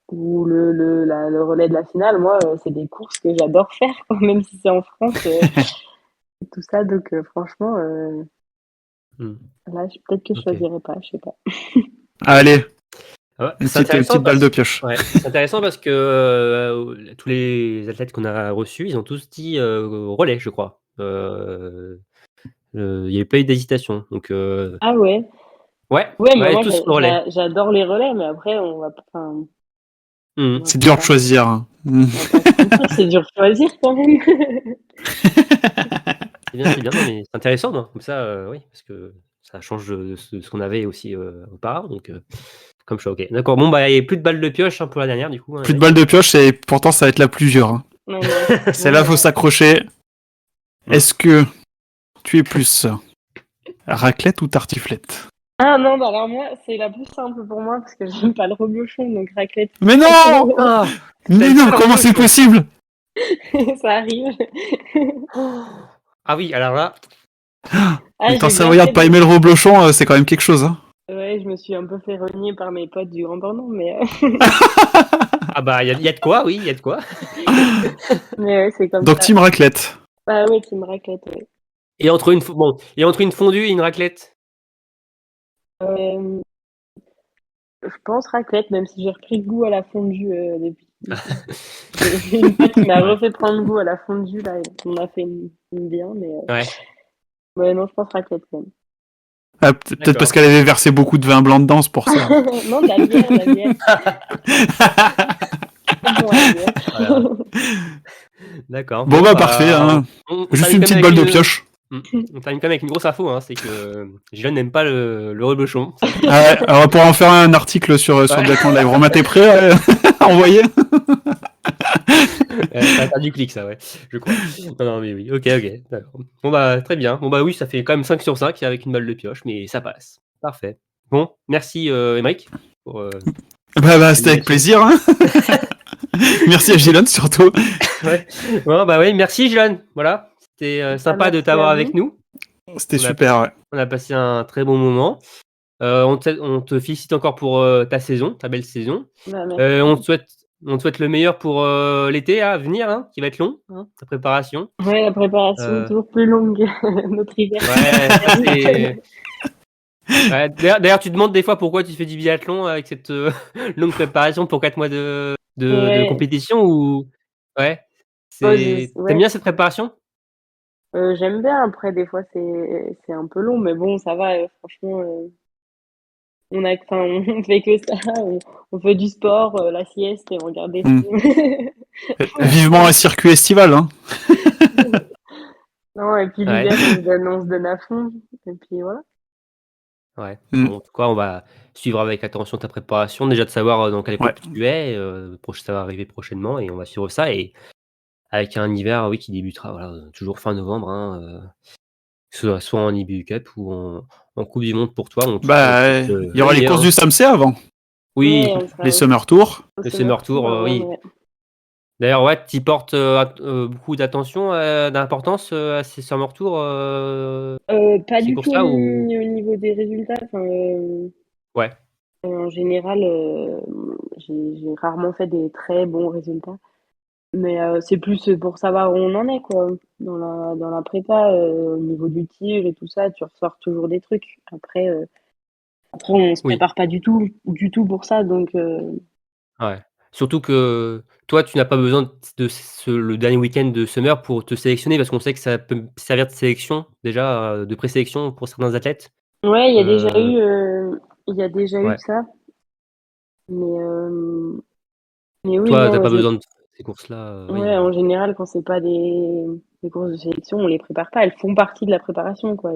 où le relais de la finale, moi, c'est des courses que j'adore faire, quoi, même si c'est en France, et tout ça. Donc, franchement, Mm. là, peut-être que je Ok. choisirais pas, je sais pas. Allez, Ah ouais, Une c'est intéressant petite balle parce- de pioche. Ouais, c'est intéressant parce que tous les athlètes qu'on a reçus, ils ont tous dit relais, je crois. Il n'y avait pas eu d'hésitation. Donc, Ah ouais. ouais, Ouais, mais ouais, moi tous le relais. j'adore les relais, mais après on va pas. Enfin, Mhm. on va C'est dur de pas- choisir. Hein. on va pas se mentir, c'est dur de choisir quand même. C'est bien, non, mais c'est intéressant, non comme ça, oui, parce que ça change de ce qu'on avait aussi auparavant. Donc, comme choix, ok. D'accord, bon, bah, il n'y a plus de balles de pioche pour la dernière, du coup. Hein, Plus de Emmerich. balle de pioche et pourtant ça va être la plus dure. Hein. Non, C'est là faut s'accrocher. Est-ce que tu es plus raclette ou tartiflette? Ah non, bah alors moi, c'est la plus simple pour moi parce que j'aime pas le reblochon, donc raclette. Mais non Ah, Mais non, pas comment reblochon. c'est possible? Ça arrive. Ah oui, alors là, Ah, Étant j'ai bien savoyard fait de pas aimer le reblochon, c'est quand même quelque chose. Hein. Ouais, je me suis un peu fait renier par mes potes du Grand Bornand, mais ah bah, il y a de quoi, oui, il y a de quoi. ouais, c'est comme Donc ça. team raclette. Ah ouais, team raclette, ouais. Et entre une fondue et une raclette. Euh, je pense raclette, même si j'ai repris goût à la fondue depuis. J'ai une pote qui m'a refait prendre goût à la fondue, là, on a fait une bien, mais Ouais. ouais, non, je pense raclette quand même. Ah, peut-être D'accord. parce qu'elle avait versé beaucoup de vin blanc dedans, c'est pour ça. Non, de la bière, la bière. Bon, la bière. Voilà. D'accord. Bon bah parfait, hein. on Juste termine une quand même petite balle de avec pioche. On termine quand même avec une grosse info, hein, c'est que Gilles n'aime pas le reblochon. Ouais, alors pour en faire un article sur Biathlon Live, Romain, t'es prêt à envoyer? Ça va faire du clic, ça, ouais, je crois. Non, mais oui, ok, d'accord. Bon, bah, très bien. Bon, bah, oui, ça fait quand même 5 sur 5 avec une balle de pioche, mais ça passe. Parfait. Bon, merci, Émeric. Pour, Bah c'était avec plaisir. Hein. Merci à Gilles surtout. ouais. Bon, bah, oui, merci, Gilles. Voilà. C'était sympa de merci t'avoir à avec vous. nous. C'était On a- super, ouais. On a passé un très bon moment. On te félicite encore pour ta saison, ta belle saison. Bah, merci. On te souhaite le meilleur pour l'été à venir, hein, qui va être long, hein, ta préparation. Ouais, la préparation Euh, toujours plus longue, notre hiver. Ouais, ça, c'est- Ouais, d'ailleurs, tu te demandes des fois pourquoi tu fais du biathlon avec cette longue préparation pour 4 mois de Ouais. compétition ou ouais. Ouais. T'aimes bien cette préparation? J'aime bien, après, des fois, c'est un peu long, mais bon, ça va, franchement, on fait que ça, on fait du sport, la sieste et on regarde des Mm. films. Vivement un circuit estival. Hein. Non, et puis Ouais. l'hiver, on se donne à fond, et puis voilà. Ouais. Mm. Bon, en tout cas, on va suivre avec attention ta préparation. Déjà de savoir dans quel Ouais. groupe tu es. Ça va arriver prochainement et on va suivre ça. Et avec un hiver, oui, qui débutera voilà, toujours fin novembre, hein, que ce soit en IBU Cup ou en Coupe du Monde pour toi. Bah, il y aura les courses du SAMC avant. Oui, Ouais, on sera Les Summer Tours. au le Summer Tour, avant, oui. ouais. D'ailleurs, ouais, tu portes beaucoup d'attention, d'importance à ces Summer Tours. Pas Ces du tout courses-là au ou niveau des résultats. Enfin, ouais. en général, j'ai rarement fait des très bons résultats. Mais c'est plus pour savoir où on en est, quoi. Dans la prépa, au niveau du tir et tout ça, tu ressors toujours des trucs. Après, on se Oui. prépare pas du tout pour ça. Donc, Ouais. Surtout que toi, tu n'as pas besoin le dernier week-end de Summer pour te sélectionner parce qu'on sait que ça peut servir de sélection, déjà, de présélection pour certains athlètes. ouais, il y a déjà eu Ouais. ça. Mais oui, Toi, non, t'as pas besoin de ces courses-là. Oui. ouais, en général, quand c'est pas des courses de sélection, on les prépare pas. Elles font partie de la préparation, quoi.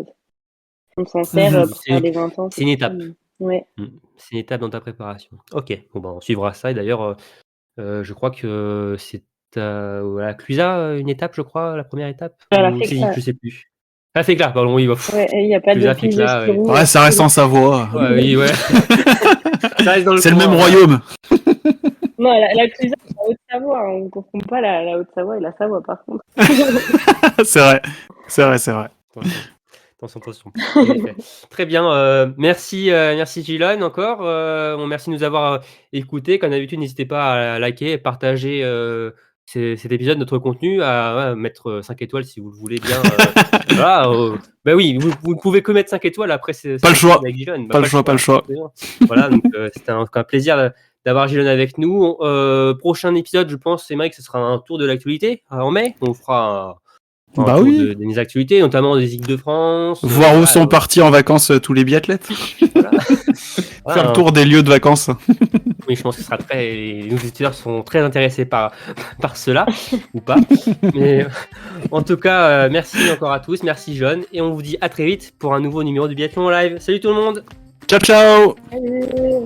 On s'en sert Mhm. pour faire des 20 ans. C'est une étape. Ouais. C'est une étape dans ta préparation. Ok, bon, bah, on suivra ça. Et d'ailleurs, je crois que c'est à la Clusa, une étape, je crois, la première étape. À la Ou Fécla. je sais plus. Ah, Féclà, pardon, oui. Ouais, il n'y a pas de Clusa, prise Fécla, ouais. Ouais, ça reste en Savoie. Ouais, oui, ouais. Ça reste dans C'est le coin, même ouais. royaume. Non, la Clusa, c'est la Haute-Savoie. Hein. On ne confond pas la Haute-Savoie et la Savoie, par contre. C'est vrai. C'est vrai. Attention. En effet. Très bien. Merci Gilon encore. Bon, merci de nous avoir écoutés. Comme d'habitude, n'hésitez pas à liker et partager cet épisode, notre contenu, à mettre 5 étoiles si vous le voulez bien. Voilà, bah oui, vous ne pouvez que mettre 5 étoiles après. Pas le choix. Avec Gilon. Pas le choix. Voilà, donc c'était un plaisir d'avoir Gilon avec nous. Prochain épisode, je pense, c'est Mike, ce sera un tour de l'actualité en mai. On fera un Bah tour oui. des actualités, notamment des équipes de France. Voir où sont partis en vacances tous les biathlètes. Faire le tour des lieux de vacances. Oui, je pense que nos auditeurs sont très intéressés par cela, ou pas. Mais en tout cas, merci encore à tous, merci John, et on vous dit à très vite pour un nouveau numéro de Biathlon Live. Salut tout le monde! Ciao, ciao! Salut.